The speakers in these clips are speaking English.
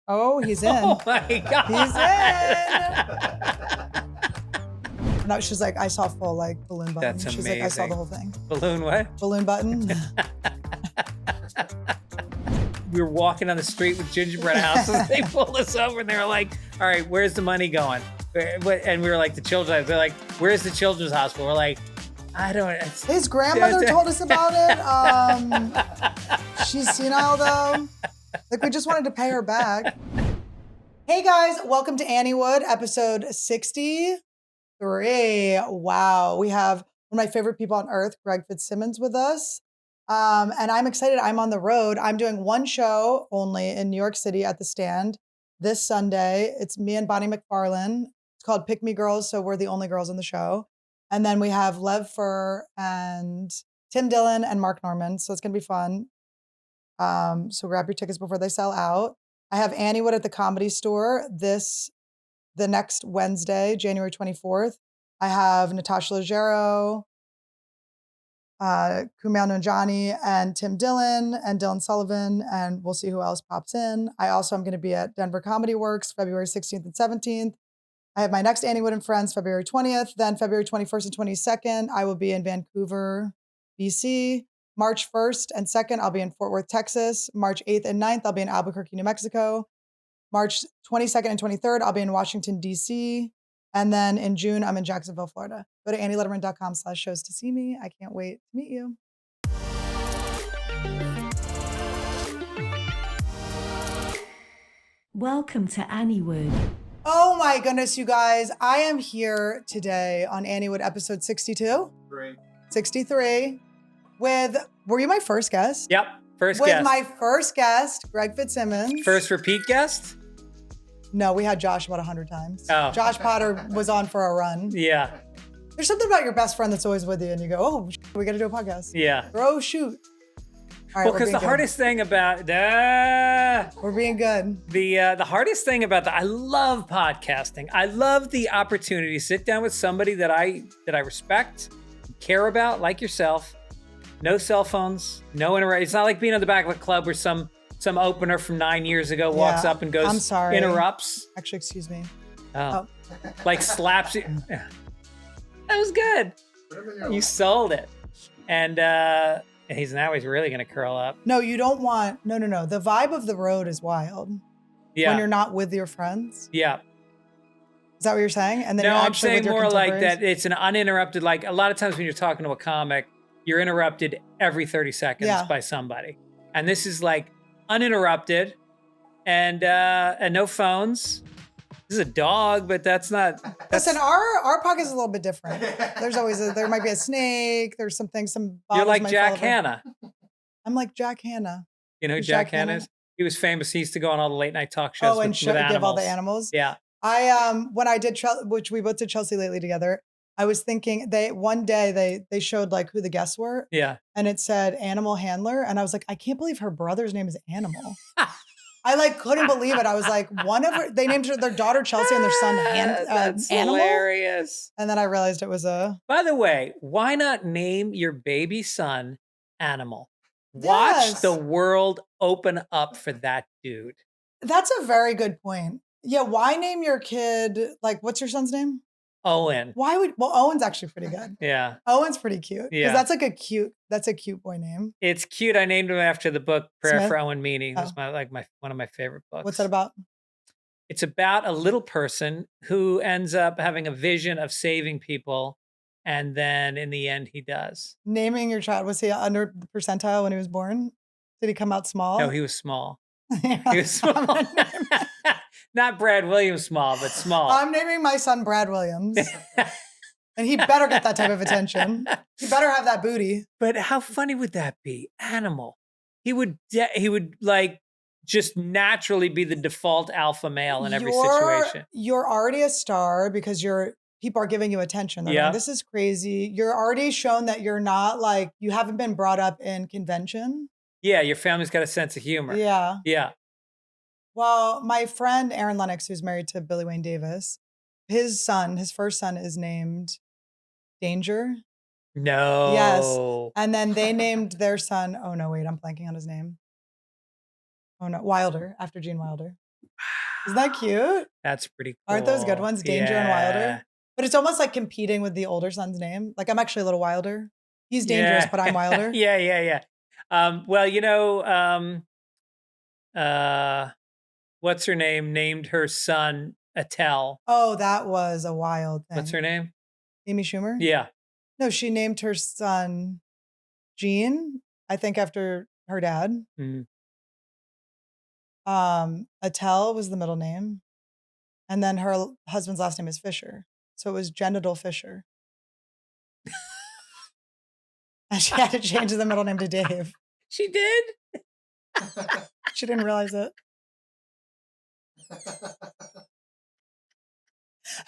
Oh, he's in. Oh my God. He's in. No, she's like, I saw full like balloon button. That's She's like, I saw amazing. the whole thing. Balloon what? Balloon button. We were walking on the street with gingerbread houses. They pulled us over and they were like, all right, where's the money going? And we were like, the children's. They're like, where's the children's hospital? We're like, I don't. His grandmother told us about it. She's senile though. Like we just wanted to pay her back. Hey guys, welcome to Anniewood, episode 63. Wow, we have one of my favorite people on earth, Greg Fitzsimmons, with us. And I'm excited. I'm on the road. I'm doing one show only in New York City at the Stand this Sunday. It's me and Bonnie McFarlane. It's called Pick Me Girls, so we're the only girls on the show. And then we have Lev Fur and Tim Dillon and Mark Norman. So it's going to be fun. So grab your tickets before they sell out. I have Anniewood at the Comedy Store the next Wednesday, January 24th. I have Natasha Leggero, Kumail Nanjiani, and Tim Dillon and Dylan Sullivan, and we'll see who else pops in. I also am going to be at Denver Comedy Works February 16th and 17th. I have my next Anniewood and Friends February 20th. Then February 21st and 22nd, I will be in Vancouver, BC. March 1st and 2nd, I'll be in Fort Worth, Texas. March 8th and 9th, I'll be in Albuquerque, New Mexico. March 22nd and 23rd, I'll be in Washington, D.C. And then in June, I'm in Jacksonville, Florida. Go to annielederman.com/shows to see me. I can't wait to meet you. Welcome to Anniewood. Oh my goodness, you guys. I am here today on Anniewood episode 62? 63. Were you my first guest? Yep, first With guest. my first guest, Greg Fitzsimmons. First repeat guest? No, we had Josh about 100 times. Oh. Josh Potter was on for a run. Yeah, There's something about your best friend that's always with you and you go, oh, we got to do a podcast. yeah. Or, oh, shoot. All right, Well, because the hardest thing about We're being good. the hardest thing about I love podcasting. I love the opportunity to sit down with somebody that I respect, care about, like yourself. No cell phones, no interrupt. It's not like being on the back of a club where some opener from 9 years ago walks up and goes, I'm sorry. interrupts. Actually, excuse me. Oh. Like slaps you. That was good. You sold it. And he's really going to curl up. No, you don't want, no. The vibe of the road is wild. Yeah. When you're not with your friends. Yeah. Is that what you're saying? And then No, you're I'm actually saying with your more like contemporaries? that it's an uninterrupted, like a lot of times when you're talking to a comic, you're interrupted every 30 seconds by somebody. And this is like uninterrupted and no phones. This is a dog, but that's not. Listen, our podcast is a little bit different. There's always there might be a snake. There's something. Some. You're like might Jack fall over. Hanna. I'm like Jack Hanna. You know who Who's Jack Jack Hanna Hanna? is? He was famous. He used to go on all the late night talk shows with animals. Give all the animals. Yeah. I when I did which we both did Chelsea Lately together. I was thinking one day they showed like who the guests were. Yeah. And it said Animal Handler, and I was like, I can't believe her brother's name is Animal. I like couldn't believe it. I was like, they named their daughter Chelsea and their son That's Animal. hilarious. And then I realized it was a. By the way, why not name your baby son Animal? Watch Yes. the world open up for that dude. That's a very good point. Yeah, why name your kid like what's your son's name? Owen. Owen's actually pretty good. Yeah. Owen's pretty cute. Yeah. That's a cute boy name. It's cute. I named him after the book Prayer Smith? for Owen Meany. It's Oh. one of my favorite books. What's that about? It's about a little person who ends up having a vision of saving people, and then in the end he does. Naming your child, was he under the percentile when he was born? Did he come out small? No, he was small. He was small. Not Brad Williams small, but small. I'm naming my son Brad Williams. And he better get that type of attention. He better have that booty. But how funny would that be? Animal. He would like just naturally be the default alpha male in every situation. You're already a star because people are giving you attention. They're going, this is crazy. You're already shown that you're not like, you haven't been brought up in convention. Yeah, your family's got a sense of humor. Yeah. Yeah. Well, my friend Aaron Lennox, who's married to Billy Wayne Davis, his first son is named Danger. No. Yes. And then they named their son, oh no, wait, I'm blanking on his name. Oh no, Wilder, after Gene Wilder. Isn't that cute? That's pretty cool. Aren't those good ones? Danger and Wilder. Yeah. But it's almost like competing with the older son's name. Like I'm actually a little wilder. He's dangerous, but I'm wilder. Yeah. Well, what's her name? Named her son Attell. Oh, that was a wild thing. What's her name? Amy Schumer? Yeah. No, she named her son Gene, I think after her dad. Mhm. Attell was the middle name. And then her husband's last name is Fisher. So it was Genital Fisher. And she had to change the middle name to Dave. She did? She didn't realize it.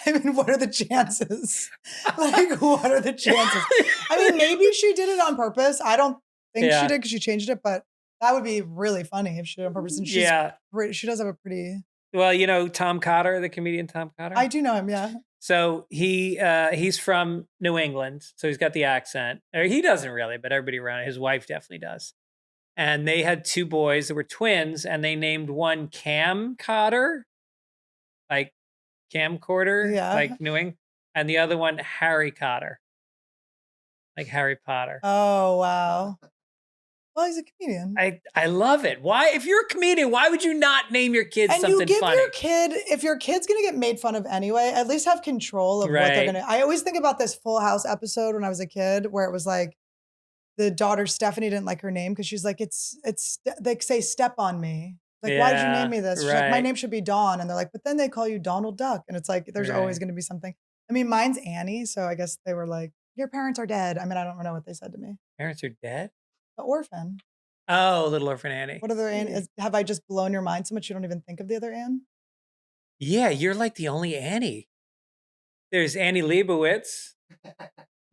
I mean, what are the chances? Like, what are the chances? I mean, maybe she did it on purpose. I don't think she did because she changed it, but that would be really funny if she did it on purpose. And she does have a pretty... Well, Tom Cotter, the comedian Tom Cotter? I do know him, yeah. So he's from New England, so he's got the accent. Or he doesn't really, but everybody around his wife definitely does. And they had two boys that were twins, and they named one Cam Cotter, like camcorder, like New England, and the other one Harry Cotter, like Harry Potter. Oh, wow. Well, he's a comedian. I love it. Why, if you're a comedian, why would you not name your kids something funny? And you give your kid, if your kid's going to get made fun of anyway, at least have control of what they're going to. I always think about this Full House episode when I was a kid where it was like the daughter Stephanie didn't like her name because she's like, it's they say step on me. Like, why did you name me this? She's like, my name should be Dawn. And they're like, but then they call you Donald Duck. And it's like, there's always going to be something. I mean, mine's Annie. So I guess they were like, your parents are dead. I mean, I don't know what they said to me. Parents are dead? The orphan. Oh, Little Orphan Annie. What other Annie? Have I just blown your mind so much you don't even think of the other Anne? Yeah, you're like the only Annie. There's Annie Leibovitz.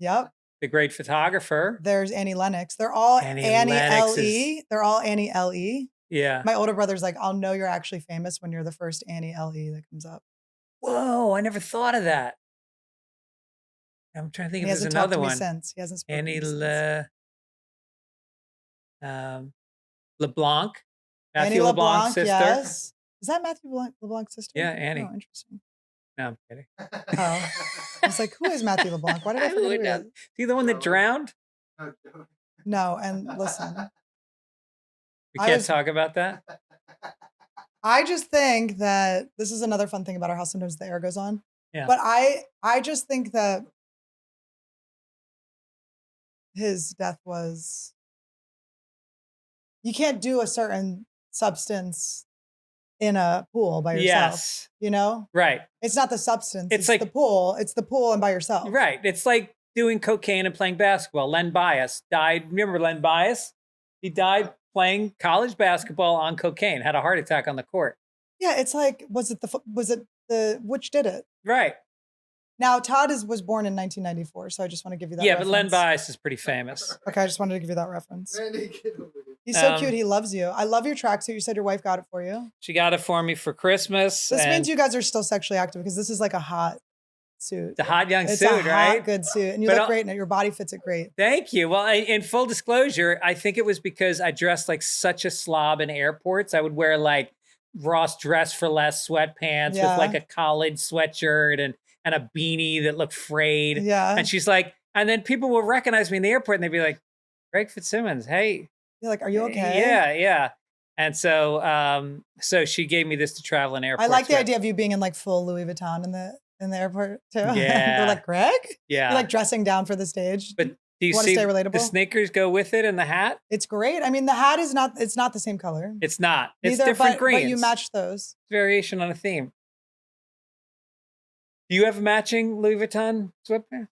Yep. The great photographer. There's Annie Lennox. They're all Annie L.E. They're all Annie L.E. Yeah. My older brother's like, I'll know you're actually famous when you're the first Annie L.E. that comes up. Whoa, I never thought of that. I'm trying to think if there's another one. He hasn't spoken Annie to me since. LeBlanc. Matthew Annie LeBlanc's sister. Yes. Is that Matthew LeBlanc's sister? Yeah, Annie. Oh, interesting. No, I'm kidding. Oh. I was like, who is Matthew LeBlanc? Why did I forget? Is he the one that drowned? No, and listen. We can't talk about that? I just think that this is another fun thing about our house. Sometimes the air goes on. Yeah. But I just think that his death was... You can't do a certain substance in a pool by yourself. Yes. You know? Right. It's not the substance. It's like the pool. It's the pool and by yourself. Right. It's like doing cocaine and playing basketball. Len Bias died. Remember Len Bias? He died playing college basketball on cocaine, had a heart attack on the court. Yeah. It's like, was it which did it? Right. Now, Todd was born in 1994, so I just want to give you that reference. But Len Bias is pretty famous. Okay, I just wanted to give you that reference. He's so cute. He loves you. I love your tracksuit. You said your wife got it for you. She got it for me for Christmas. This means you guys are still sexually active because this is like a hot suit. It's a hot young it's suit, a right? Hot, good suit. And you look great in it. Your body fits it great. Thank you. Well, in full disclosure, I think it was because I dressed like such a slob in airports. I would wear like Ross Dress for Less sweatpants with like a college sweatshirt and a beanie that looked frayed. Yeah. And she's like, and then people will recognize me in the airport and they'd be like, Greg Fitzsimmons, hey. You're like, are you okay? Yeah. And so she gave me this to travel in airports. I like the idea of you being in like full Louis Vuitton in the airport too. Yeah. They're like, Greg? Yeah. You're like dressing down for the stage. But do you want see to stay relatable? The sneakers go with it and the hat? It's great. I mean, the hat is not the same color. It's not. It's Neither, different greens. But you match those. Variation on a theme. Do you have a matching Louis Vuitton sweatpants?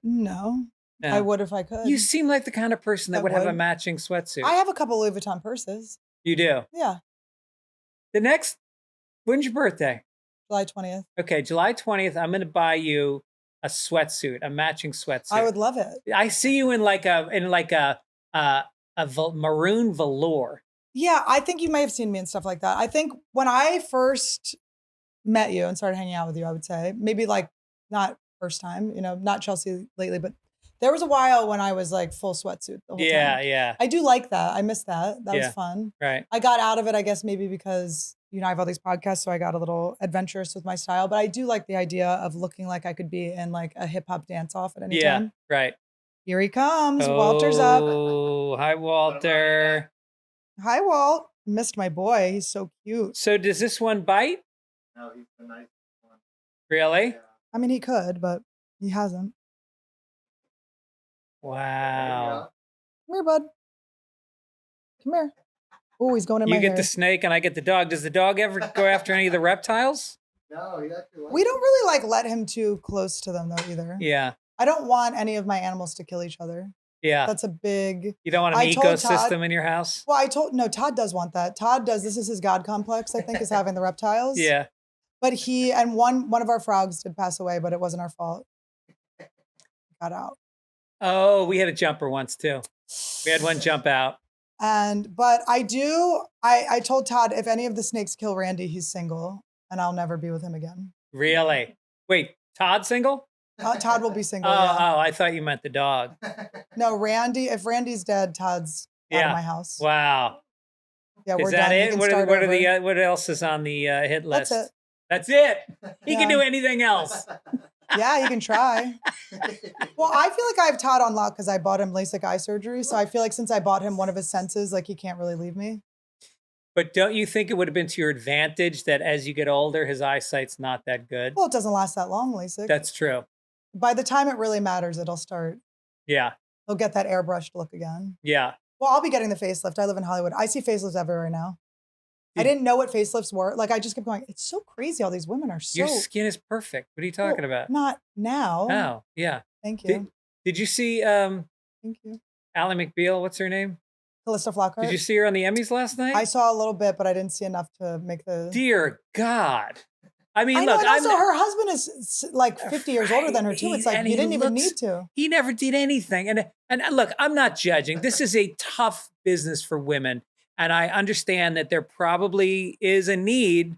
No. I would if I could. You seem like the kind of person that would have a matching sweatsuit. I have a couple Louis Vuitton purses. You do? Yeah. When's your birthday? July 20th. Okay, July 20th, I'm going to buy you a sweatsuit, a matching sweatsuit. I would love it. I see you in like a maroon velour. Yeah, I think you may have seen me and stuff like that. I think when I first met you and started hanging out with you, I would say maybe like not first time, not Chelsea lately, but there was a while when I was like full sweatsuit the whole time. Yeah. I do like that. I miss that. That was fun. Right. I got out of it, I guess, maybe because I have all these podcasts, so I got a little adventurous with my style. But I do like the idea of looking like I could be in like a hip hop dance off at any time. Right. Here he comes. Walter's up. Oh, hi, Walter. Hi, Walt. Missed my boy. He's so cute. So does this one bite? No, he's the nice one. Really? Yeah. I mean, he could, but he hasn't. Wow. Come here, bud. Come here. Oh, he's going in my You get hair. the snake and I get the dog. Does the dog ever go after any of the reptiles? No, he actually likes We don't really like let him too close to them though either. Yeah. I don't want any of my animals to kill each other. Yeah. That's a big. You don't want an I told ecosystem Todd- in your house? Well, no, Todd does want that. Todd does. This is his God complex, I think, is having the reptiles. Yeah. But one of our frogs did pass away, but it wasn't our fault. Got out. Oh, we had a jumper once too. We had one jump out. But I told Todd if any of the snakes kill Randy, he's single and I'll never be with him again. Really? Wait, Todd single? Todd will be single. Oh, Yeah. I thought you meant the dog. No, Randy, if Randy's dead, Todd's out Yeah. of my house. Wow. Yeah, Is we're that done. He it? can What start are over. the what else is on the hit list? That's it. That's it. He can Yeah. do anything else. Yeah, you can try. Well, I feel like I have Todd on lock because I bought him LASIK eye surgery. So I feel like since I bought him one of his senses, like he can't really leave me. But don't you think it would have been to your advantage that as you get older, his eyesight's not that good? Well, it doesn't last that long, LASIK. That's true. By the time it really matters, it'll start. Yeah. He'll get that airbrushed look again. Yeah. Well, I'll be getting the facelift. I live in Hollywood. I see facelifts everywhere now. I Did- didn't know what facelifts were. Like I just kept going, it's so crazy. All these women are so Your skin is perfect. What are you talking Well, about? Not now. Oh, yeah. Thank you. Did you see Thank you. Ally McBeal? What's her name? Callista Flockhart. Did you see her on the Emmys last night? I saw a little bit, but I didn't see enough to make the. Dear God. I mean, I know, look, and also her husband is like 50 years older than her too. Right. It's like And you he didn't even looks- need to. He never did anything. And look, I'm not judging. This is a tough business for women. And I understand that there probably is a need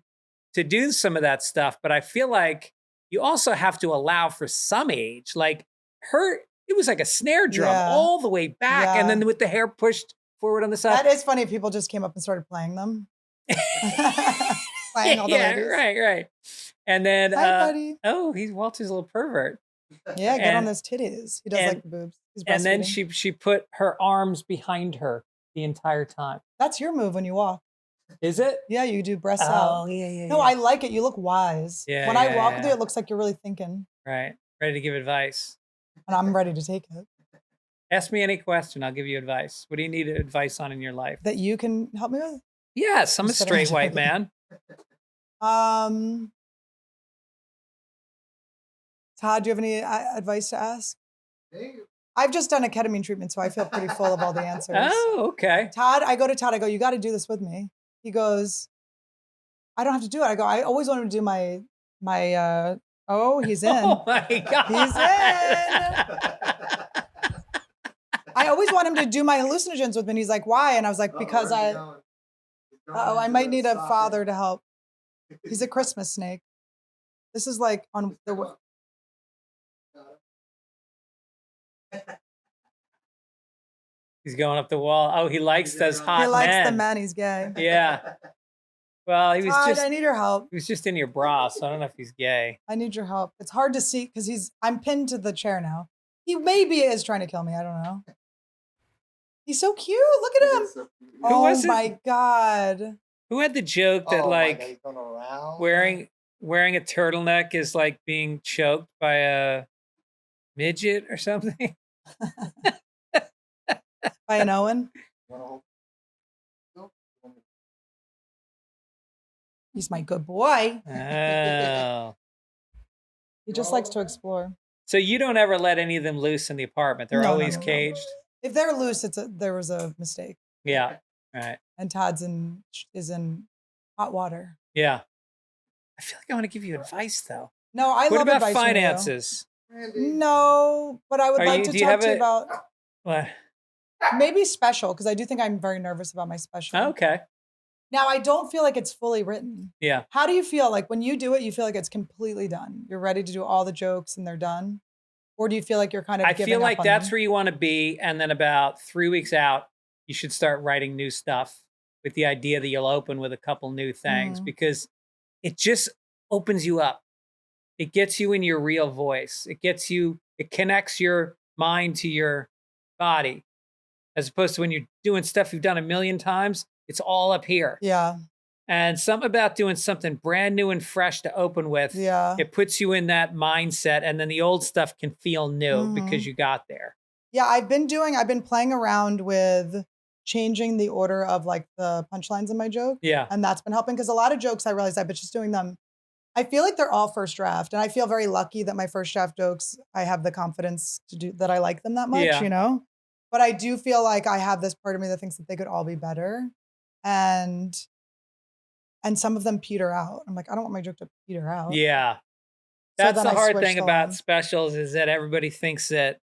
to do some of that stuff. But I feel like you also have to allow for some age. Like it was like a snare drum Yeah. all the way back. And Yeah. then with the hair pushed forward on the side. That is funny. If people just came up and started playing them. Playing all the Yeah, ladies. right. And then, Hi, buddy. Walter's a little pervert. Yeah, get on and- those titties. He does and- like the boobs. He's And then breastfeeding. she put her arms behind her the entire time. That's your move when you walk. Is it? Yeah, you do breasts out. yeah. No, I like it. You look wise. Yeah, When I yeah, walk with yeah. you, it looks like you're really thinking, Right. Ready to give advice. and I'm ready to take it. Ask me any question. I'll give you advice. What do you need advice on in your life? That you can help me with. Yes, I'm a Just that I'm straight white joking. man. Todd, do you have any advice to ask? Hey, I've just done a ketamine treatment, so I feel pretty full of all the answers. Oh, okay. Todd, I go to Todd, I go, you got to do this with me. He goes, I don't have to do it. I go, I always wanted to do my he's in. Oh my God. He's I always want him to do my hallucinogens with me. And he's like, why? And I was like, because I might need a father to help. He's a Christmas snake. This is like on the. He's going up the wall. Oh, he likes those hot He likes men. the men. He's gay. Yeah. Well, he was Todd, just I need your help. he was just in your bra, so I don't know if he's gay. I need your help. It's hard to see because I'm pinned to the chair now. He maybe is trying to kill me. I don't know. He's so cute. Look at him. Oh was it? my God. Who had the joke that like wearing a turtleneck is like being choked by a midget or something? By an Owen. He's my good boy. Oh. He just likes to explore. So you don't ever let any of them loose in the apartment. They're No, no, always no, no. caged. If they're loose, there was a mistake. Yeah. Right. And Todd's is in hot water. Yeah. I feel like I want to give you advice though. No, I What love about advice from you. finances? No, but I would Are like you- to do you talk have to you a- about What? maybe special because I do think I'm very nervous about my special. Okay. Now I don't feel like it's fully written. Yeah. How do you feel like when you do it? You feel like it's completely done. You're ready to do all the jokes and they're done, or do you feel like you're kind of? I giving feel up like on that's them? where you want to be. And then about 3 weeks out, you should start writing new stuff. with the idea that you'll open with a couple new things Mm. because it just opens you up. It gets you in your real voice. It connects your mind to your body, as opposed to when you're doing stuff you've done a million times, it's all up here. Yeah. And something about doing something brand new and fresh to open with, Yeah. it puts you in that mindset, and then the old stuff can feel new because you got there. Yeah, I've been playing around with changing the order of like the punchlines in my joke. Yeah. And that's been helping because a lot of jokes I realized I've been just doing them. I feel like they're all first draft. And I feel very lucky that my first draft jokes, I have the confidence to do that I like them that much, Yeah. you know? But I do feel like I have this part of me that thinks that they could all be better. And some of them peter out. I'm like, I don't want my joke to peter out. Yeah. So That's then the I hard switched thing about on. specials is that everybody thinks that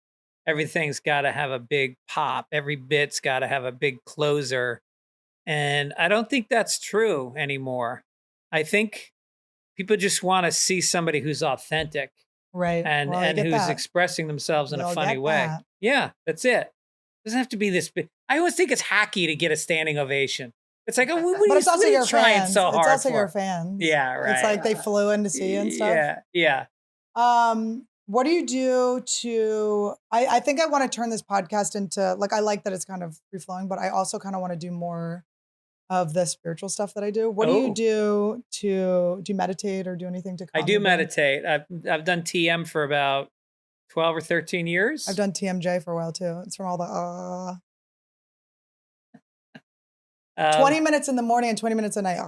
everything's got to have a big pop. Every bit's got to have a big closer. And I don't think that's true anymore. I think people just want to see somebody who's authentic Right. and Well, I get who's that. expressing themselves in We a all funny get way. that. Yeah, that's it. Doesn't have to be this big. I always think it's hacky to get a standing ovation. It's like, oh, what But it's are also you your trying fans. so It's hard also for? your fans. Yeah, right. It's like they flew in to see you and stuff. Yeah. What do you do to I think I want to turn this podcast into like I like that it's kind of free flowing, but I also kind of want to do more of the spiritual stuff that I do. What do you do do you meditate or do anything to I calm do your brain? meditate. I've done TM for about 12 or 13 years. I've done TMJ for a while too. It's from all the 20 minutes in the morning and 20 minutes at night.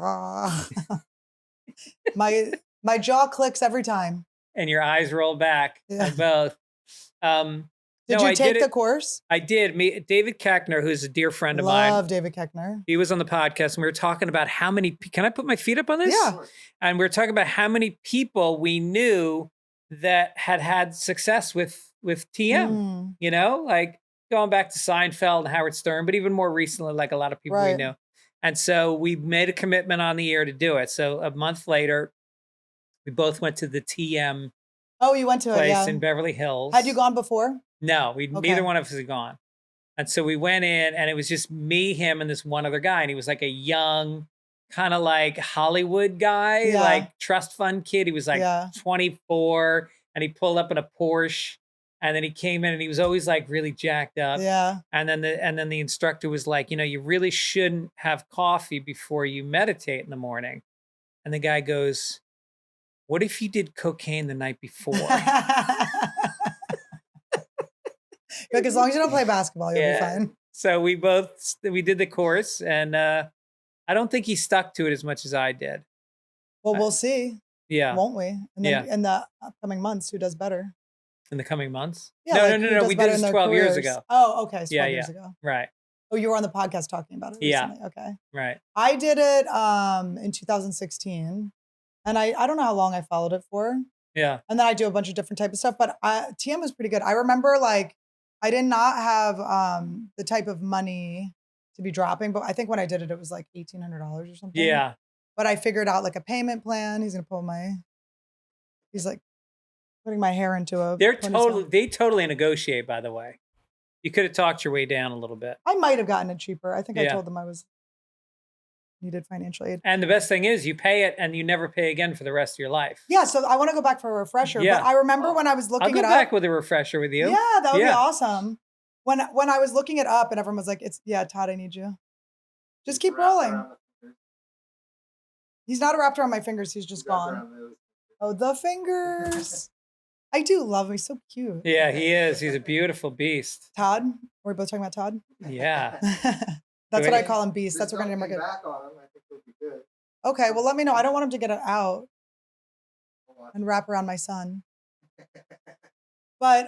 My jaw clicks every time. And your eyes roll back Yeah. on both. Did no, you I take did the it. course? I did. David Keckner, who's a dear friend of mine. Love David Keckner. He was on the podcast and we were talking about how many, can I put my feet up on this? Yeah. And we were talking about how many people we knew that had success with TM, you know, like going back to Seinfeld and Howard Stern, but even more recently, like a lot of people we Right. knew. And so we made a commitment on the air to do it. So a month later, we both went to the TM Oh, you went to it, place yeah. in Beverly Hills. Had you gone before? No, Okay. neither one of us had gone. And so we went in and it was just me, him, and this one other guy. And he was like a young, kind of like Hollywood guy, Yeah. like trust fund kid. He was like Yeah. 24 and he pulled up in a Porsche. And then he came in and he was always like really jacked up. Yeah. And then the instructor was like, you know, you really shouldn't have coffee before you meditate in the morning. And the guy goes, what if you did cocaine the night before? Like, as long as you don't play basketball, you'll be fine. So we did the course, and I don't think he stuck to it as much as I did. Well, we'll see, Yeah, won't we? And then in the upcoming months, who does better? in the coming months. Yeah, No, like, no, who no, no. does We better did in this their 12 years careers? ago. Oh, okay. So 12 Yeah, years yeah. ago. Right, Oh, you were on the podcast talking about it Yeah. recently. Okay. right. I did it in 2016. And I don't know how long I followed it for. Yeah, And then I do a bunch of different type of stuff. But TM was pretty good. I remember like I did not have the type of money to be dropping, but I think when I did it, it was like $1,800 or something. yeah. But I figured out like a payment plan. He's like putting my hair into a ponytail. They totally negotiate, by the way. You could have talked your way down a little bit. I might have gotten it cheaper. I think I Yeah. told them I needed financial aid. And the best thing is you pay it and you never pay again for the rest of your life. Yeah, so I want to go back for a refresher. Yeah. But I remember when I was I'll looking go it back up. with a refresher with you. Yeah, that would be Yeah. awesome. When I was looking it up and everyone was like, Todd, I need you. Just keep rolling. He's not wrapped around my fingers, he's just gone. Oh, the fingers. I do love him. He's so cute. Yeah, he is. He's a beautiful beast. Todd? We're both talking about Todd? Yeah. That's Do what I it. call him, Beast. That's what we're going to Something market. back on him, I think would be good. Okay, well, let me know. I don't want him to get it out Hold on. and wrap around my son. But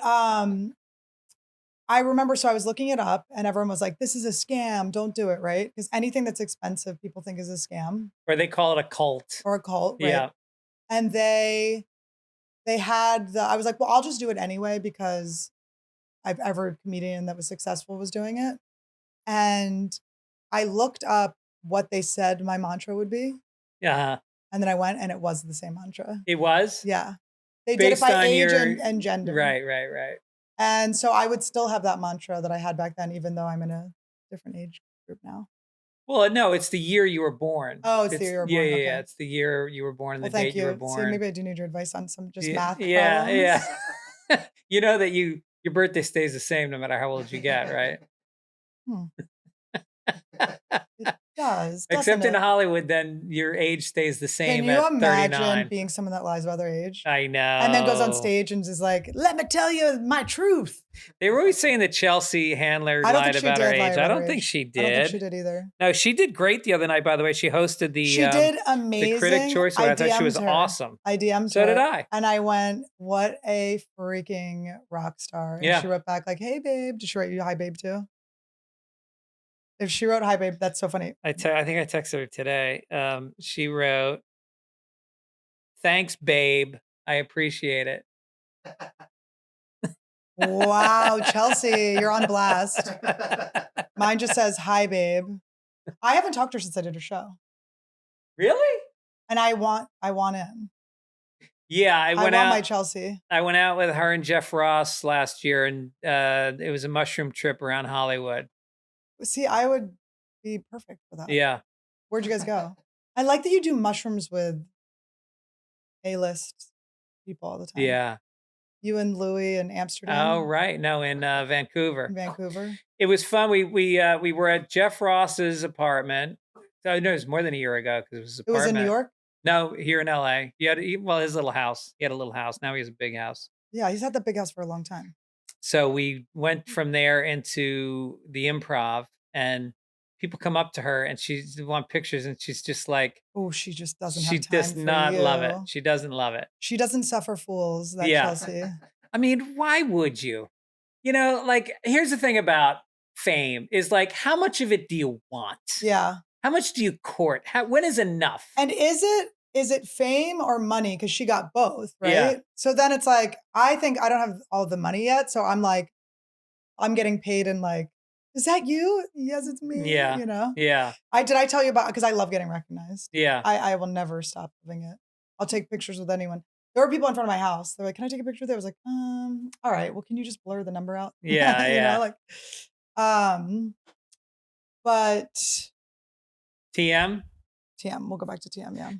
I remember, so I was looking it up and everyone was like, this is a scam. Don't do it, right? Because anything that's expensive, people think is a scam Or they call it a cult. or a cult, right? Yeah. And they had I was like, well, I'll just do it anyway because every comedian that was successful was doing it. And I looked up what they said my mantra would be. Yeah. And then I went and it was the same mantra. It was? Yeah. They did it Based by on age your- and gender. Right. And so I would still have that mantra that I had back then, even though I'm in a different age group now. Well, no, it's the year you were born. Oh, it's the year you were Yeah, born. yeah, Okay. yeah. It's the year you were born and Well, the thank date you were you. See, born. maybe I do need your advice on some just math Yeah, problems. yeah. You know that your birthday stays the same no matter how old you get, right? Hmm. It does, Except doesn't in it? Hollywood, then your age stays the Can same you at imagine 39. being someone that lies about their age? I know. And then goes on stage and is like, let me tell you my truth. They were always saying that Chelsea Handler I don't lied think she about her did lie age. about I her don't think age. she I don't think she did. did either. No, she did great the other night, by the way. She hosted the She did amazing. the Critic Choice Award. I thought she was DM'd her. awesome. I DM'd So her. did I. And I went, what a freaking rock star. And Yeah. she wrote back like, hey, babe. Did she write you hi, babe, too? If she wrote hi, babe, that's so funny. I think I texted her today. She wrote, "Thanks, babe. I appreciate it." Wow, Chelsea, you're on blast. Mine just says, hi, babe. I haven't talked to her since I did her show. Really? And I want in. Yeah, I went want out. my Chelsea. I went out with her and Jeff Ross last year, and it was a mushroom trip around Hollywood. See, I would be perfect for that. Yeah. Where'd you guys go? I like that you do mushrooms with A-list people all the time. Yeah. You and Louie in Amsterdam. Oh, right. No, in Vancouver. In Vancouver. It was fun. We were at Jeff Ross's apartment. So no, it was more than a year ago because it was his It was apartment. in New York? No, here in LA. His little house. He had a little house. Now he has a big house. Yeah, he's had the big house for a long time. So we went from there into the Improv, and people come up to her and she want pictures, and she's just like, oh, she just doesn't she have time does for not you. love it. She doesn't love it. She doesn't suffer fools, that Yeah. Chelsea. I mean, why would you? You know, like, here's the thing about fame is like, how much of it do you want? Yeah. How much do you court? When is enough? And is it fame or money? Because she got both, right? Yeah. So then it's like, I think I don't have all the money yet. So I'm like, I'm getting paid in like, is that you? Yes, it's me. Yeah. You know? Yeah. Did I tell you about, because I love getting recognized. Yeah. I will never stop loving it. I'll take pictures with anyone. There were people in front of my house. They're like, can I take a picture with you? I was like, all right, well, can you just blur the number out? Yeah. You Yeah. know, like, but TM? TM, we'll go back to TM, yeah.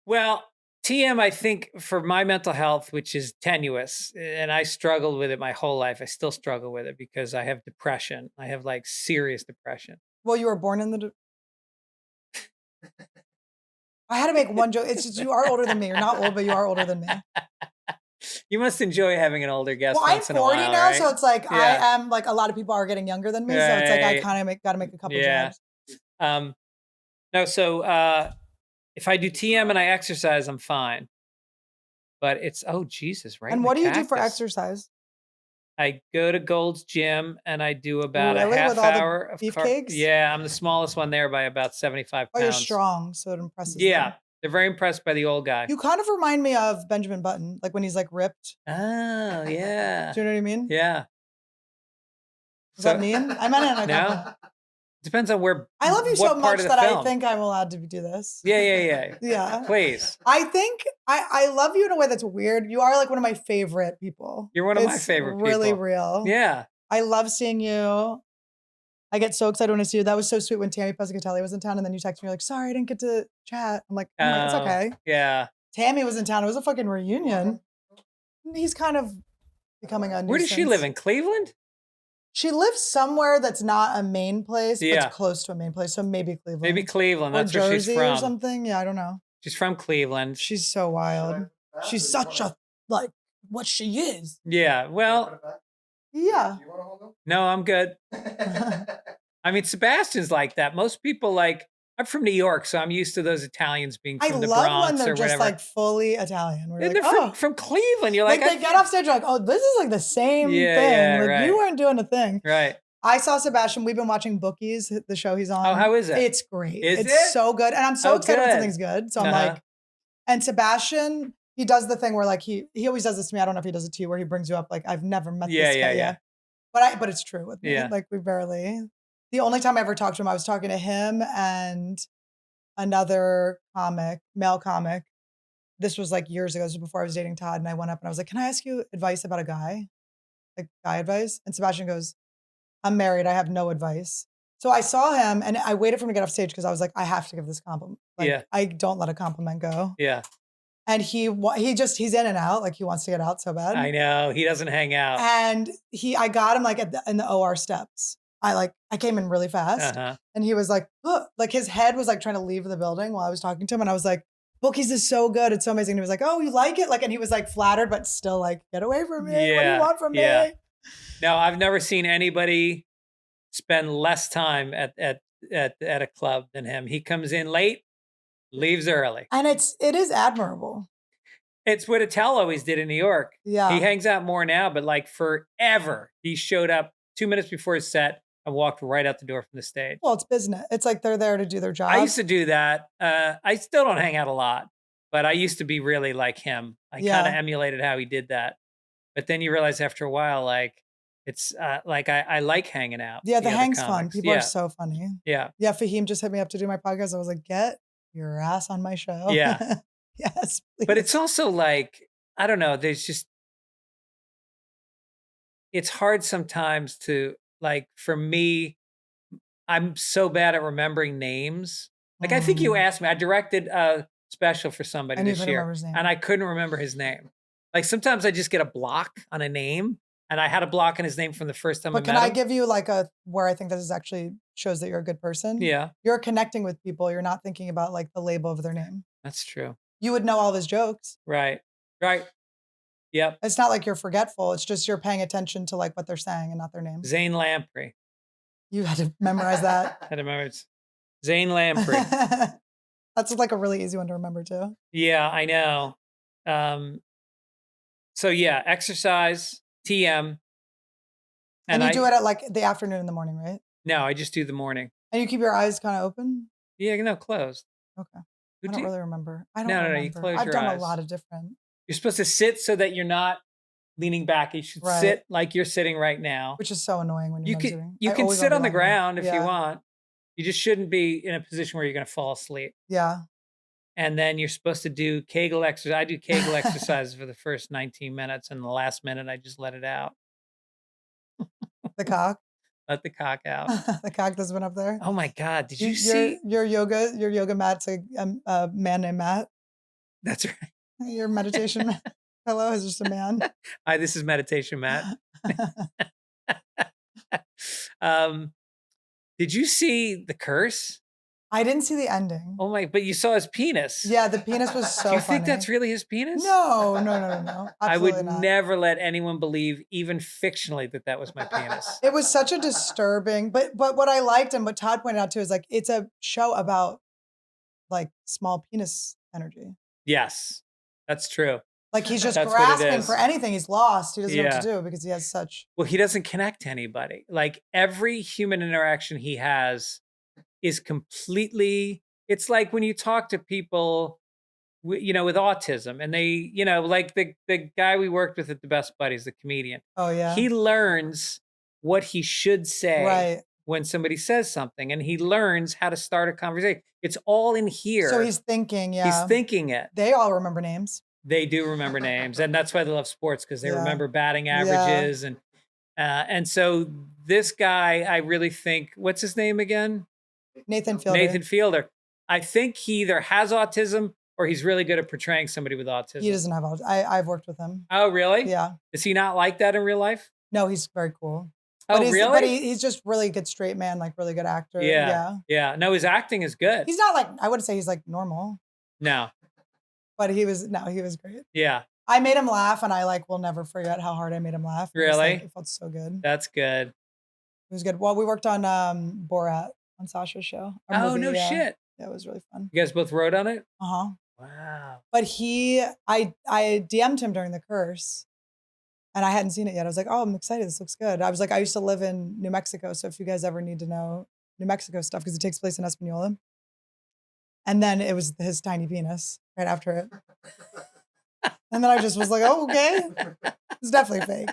Well, TM, I think for my mental health, which is tenuous, and I struggled with it my whole life. I still struggle with it because I have depression. I have like serious depression. Well, you were born in the... I had to make one joke. It's just, you are older than me. You're not old, but you are older than me. You must enjoy having an older guest Well, I'm once in a 40 while, now, right? so it's like, Yeah. I am like, a lot of people are getting younger than me. So it's like, I Right. kind of got to make a couple Yeah. jabs. No, so if I do TM and I exercise, I'm fine. But it's, oh, Jesus, right? And in what the do you do for cactus. exercise? I go to Gold's Gym and I do about Really? a half With all the hour of beefcakes? Yeah, I'm the smallest one there by about 75 Oh, pounds. you're strong, so it impresses Yeah, them. they're very impressed by the old guy. You kind of remind me of Benjamin Button, like when he's like ripped. Oh, yeah. Do you know what I mean? Yeah. Is that mean? I meant it in a No? compliment. Depends on where. I love you what so part much of the that I film. think I'm allowed to do this. Yeah. Yeah. Please. I think I love you in a way that's weird. You are like one of my favorite people. You're one of my It's favorite really people. real. Yeah. I love seeing you. I get so excited when I see you. That was so sweet when Tammy Pescatelli was in town and then you text me, you're like, sorry, I didn't get to chat. I'm like, it's Oh, okay. Yeah. Tammy was in town. It was a fucking reunion. He's kind of becoming a nuisance. Where does she live? In Cleveland? She lives somewhere that's not a main place, but Yeah. it's close to a main place. So maybe Cleveland. Maybe Cleveland. Or That's where she's Jersey or from. something. Yeah, I don't know. She's from Cleveland. She's so wild. She's such a, like, what she is. Yeah. Well, Yeah. You want to hold no, I'm good. them? I mean, Sebastian's like that. Most people like, I'm from New York, so I'm used to those Italians being I from the love Bronx when they're or just whatever. like fully Italian. We're And like, they're oh. from Cleveland. You're Like like, they get off stage, you're like, oh, this is like the same Yeah, thing. yeah, Like right. you weren't doing a thing. Right. I saw Sebastian. We've been watching Bookies, the show he's on. Oh, how is it? It's great. Is it's it? so good. And I'm so Oh, excited when good. something's good. So I'm Uh-huh. like, and Sebastian, he does the thing where like he always does this to me. I don't know if he does it to you, where he brings you up like, I've never met Yeah, this yeah, guy yeah. yet. But it's true with me. Yeah. Like we barely. The only time I ever talked to him, I was talking to him and another comic, male comic. This was like years ago. This was before I was dating Todd. And I went up and I was like, can I ask you advice about a guy? Like guy advice? And Sebastian goes, I'm married. I have no advice. So I saw him and I waited for him to get off stage because I was like, I have to give this compliment. Like, Yeah. I don't let a compliment go. Yeah. And he's in and out. Like he wants to get out so bad. I know. He doesn't hang out. And I got him like in the OR steps. I came in really fast and he was like, "Ugh." Like his head was like trying to leave the building while I was talking to him. And I was like, Bookies is so good. It's so amazing. And he was like, "Oh, you like it?" Like, and he was like flattered, but still like, "Get away from me. What do you want from me?" No, I've never seen anybody spend less time at a club than him. He comes in late, leaves early. And it is admirable. It's what Attell always did in New York. Yeah. He hangs out more now, but like forever, he showed up 2 minutes before his set and walked right out the door from the stage. Well, it's business. It's like they're there to do their job. I used to do that. I still don't hang out a lot, but I used to be really like him. I kind of emulated how he did that. But then you realize after a while, like, it's like I like hanging out. Yeah, the hang's fun. People are so funny. Yeah. Yeah, Fahim just hit me up to do my podcast. I was like, get your ass on my show. Yeah. Yes, please. But it's also like, I don't know, it's hard sometimes to, like, for me, I'm so bad at remembering names. Like, I think you asked me, I directed a special for somebody this year, and I couldn't remember his name. Like, sometimes I just get a block on a name, and I had a block on his name from the first time I met him. But can I give you like where I think this is actually shows that you're a good person? Yeah. You're connecting with people. You're not thinking about like the label of their name. That's true. You would know all of his jokes. Right. Yep. It's not like you're forgetful. It's just you're paying attention to like what they're saying and not their name. Zane Lamprey. You had to memorize that. I had to remember it's Zane Lamprey. That's like a really easy one to remember too. Yeah, I know. So yeah, exercise, TM. And you do it at like the afternoon and the morning, right? No, I just do the morning. And you keep your eyes kind of open? Yeah, no, closed. Okay. I don't really remember. I don't No, remember. you close I've your done eyes. a lot of different. You're supposed to sit so that you're not leaning back. You should sit like you're sitting right now. Which is so annoying when you're doing. You can sit on the ground if you want. You just shouldn't be in a position where you're going to fall asleep. Yeah. And then you're supposed to do Kegel exercise. I do Kegel exercises for the first 19 minutes, and the last minute I just let it out. The cock? Let the cock out. The cock that's been up there? Oh my God. Did you see? Your yoga mat's a man named Matt? That's right. Your meditation pillow is just a man? Hi, this is Meditation Matt. Did you see The Curse? I didn't see the ending. Oh my, but you saw his penis. Yeah, the penis was so Do you funny. think that's really his penis? No. I would never let anyone believe, even fictionally, that was my penis. It was such a disturbing, but what I liked and what Todd pointed out too is like, it's a show about like small penis energy. Yes, that's true. Like he's just grasping for anything. He's lost. He doesn't know what to do because he has such. Well, he doesn't connect to anybody. Like every human interaction he has is completely, it's like when you talk to people, with autism, and they, like the guy we worked with at the Best Buddies, the comedian. Oh yeah. He learns what he should say when somebody says something, and he learns how to start a conversation. It's all in here. So he's thinking, He's thinking it. They all remember names. They do remember names, and that's why they love sports, because they remember batting averages, and so this guy, I really think, what's his name again? Nathan Fielder. I think he either has autism or he's really good at portraying somebody with autism. He doesn't have autism. I've worked with him. Oh, really? Yeah. Is he not like that in real life? No, he's very cool. Oh, really? But he's just really good straight man, like really good actor. Yeah. No, his acting is good. He's not like, I wouldn't say he's like normal. No. But he was great. Yeah. I made him laugh, and I will never forget how hard I made him laugh. Really? It felt so good. That's good. It was good. Well, we worked on Borat on Sasha's show. Oh, no shit. Yeah, it was really fun. You guys both wrote on it? Uh-huh. Wow. But I DM'd him during The Curse, and I hadn't seen it yet. I was like, oh, I'm excited. This looks good. I was like, I used to live in New Mexico, so if you guys ever need to know New Mexico stuff, because it takes place in Espanola. And then it was his tiny penis right after it. And then I just was like, oh, okay. It's definitely fake.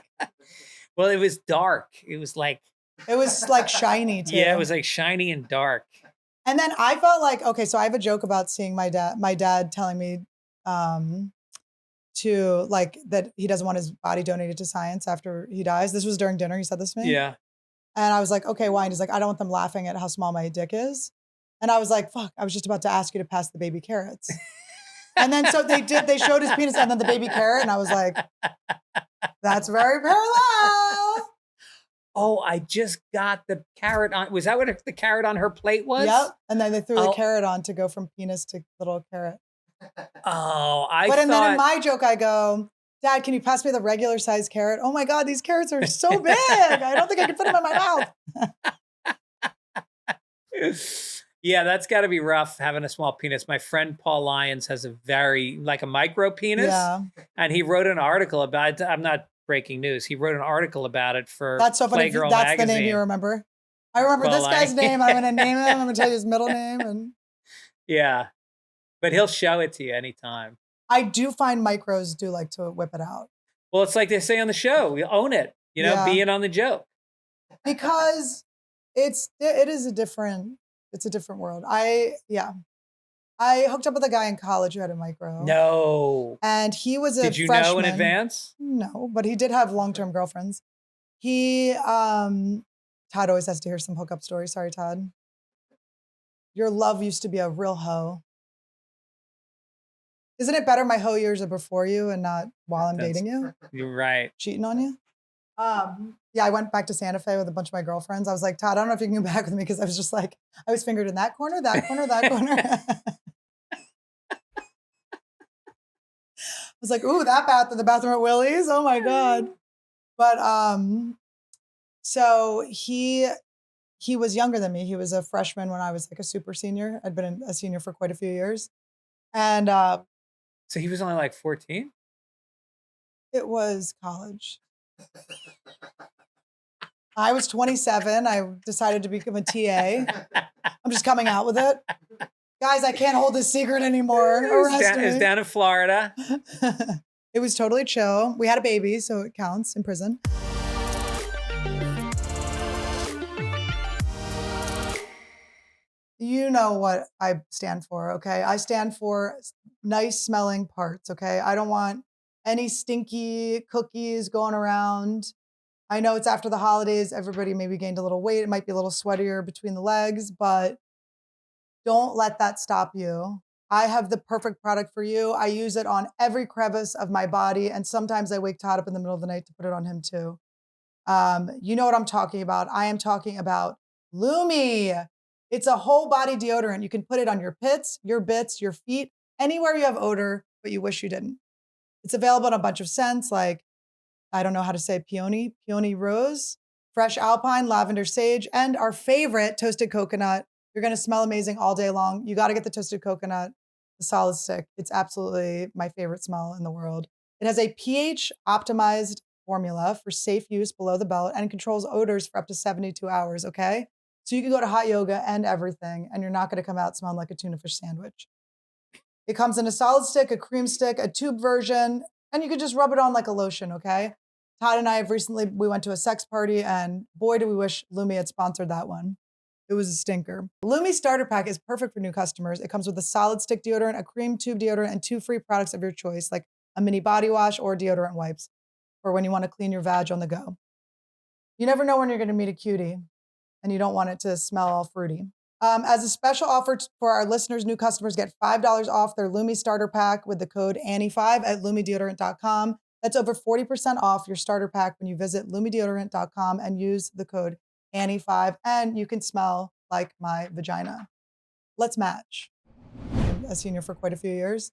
Well, it was dark. It was like shiny too. Yeah, it was like shiny and dark. And then I felt like, okay, so I have a joke about seeing my dad telling me to like that he doesn't want his body donated to science after he dies. This was during dinner. He said this to me. Yeah. And I was like, okay, why? And he's like, I don't want them laughing at how small my dick is. And I was like, fuck, I was just about to ask you to pass the baby carrots. And then so they showed his penis and then the baby carrot. And I was like, that's very parallel. Oh, I just got the carrot on. Was that what the carrot on her plate was? Yep. And then they threw the carrot on to go from penis to little carrot. Oh, And then in my joke, I go, Dad, can you pass me the regular size carrot? Oh my God, these carrots are so big. I don't think I can fit them in my mouth. Yeah, that's got to be rough having a small penis. My friend Paul Lyons has a micro penis. Yeah. And he wrote an article about it. I'm not breaking news. He wrote an article about it for That's so funny. Playgirl That's magazine. the name you remember. I remember Paul this guy's Lyons. name. I'm going to name him. I'm going to tell you his middle name. And yeah. But he'll show it to you anytime. I do find micros do like to whip it out. Well, it's like they say on the show, we own it, be in on the joke. Because it's a different world. I hooked up with a guy in college who had a micro. No. And he was a Did you freshman. know in advance? No, but he did have long-term girlfriends. Todd always has to hear some hookup stories. Sorry, Todd. Your love used to be a real hoe. Isn't it better my hoe years are before you and not while I'm dating you? You're right. Cheating on you? Yeah, I went back to Santa Fe with a bunch of my girlfriends. I was like, Todd, I don't know if you can come back with me because I was just like, I was fingered in that corner, that corner, that corner. I was like, ooh, the bathroom at Willie's. Oh my God. But so he was younger than me. He was a freshman when I was like a super senior. I'd been a senior for quite a few years. And so he was only like 14? It was college. I was 27. I decided to become a TA. I'm just coming out with it. Guys, I can't hold this secret anymore. It was down in Florida. It was totally chill. We had a baby, so it counts in prison. You know what I stand for, okay? I stand for nice smelling parts, okay? I don't want any stinky cookies going around. I know it's after the holidays. Everybody maybe gained a little weight. It might be a little sweatier between the legs, but don't let that stop you. I have the perfect product for you. I use it on every crevice of my body, and sometimes I wake Todd up in the middle of the night to put it on him too. You know what I'm talking about. I am talking about Lumi. It's a whole body deodorant. You can put it on your pits, your bits, your feet, anywhere you have odor, but you wish you didn't. It's available in a bunch of scents like, I don't know how to say peony rose, fresh alpine, lavender sage, and our favorite toasted coconut. You're going to smell amazing all day long. You got to get the toasted coconut, the solid stick. It's absolutely my favorite smell in the world. It has a pH optimized formula for safe use below the belt and controls odors for up to 72 hours, okay? So you can go to hot yoga and everything, and you're not going to come out smelling like a tuna fish sandwich. It comes in a solid stick, a cream stick, a tube version, and you can just rub it on like a lotion, okay? Todd and I we went to a sex party, and boy, do we wish Lumi had sponsored that one. It was a stinker. Lumi Starter Pack is perfect for new customers. It comes with a solid stick deodorant, a cream tube deodorant, and 2 free products of your choice, like a mini body wash or deodorant wipes, for when you want to clean your vag on the go. You never know when you're going to meet a cutie, and you don't want it to smell all fruity. As a special offer for our listeners, new customers get $5 off their Lumi Starter Pack with the code Annie5 at lumideodorant.com. That's over 40% off your starter pack when you visit lumideodorant.com and use the code Annie5, and you can smell like my vagina. Let's match. I'm a senior for quite a few years.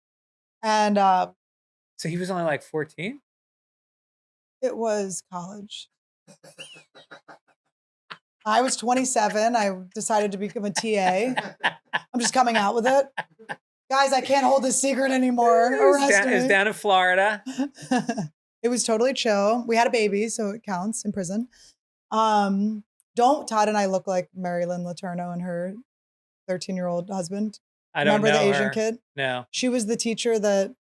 And so he was only like 14? It was college. I was 27. I decided to become a TA. I'm just coming out with it. Guys, I can't hold this secret anymore. It was down in Florida. It was totally chill. We had a baby, so it counts in prison. Todd and I look like Marilyn Letourneau and her 13-year-old husband? I don't Remember know the Asian her. kid? No. She was the teacher that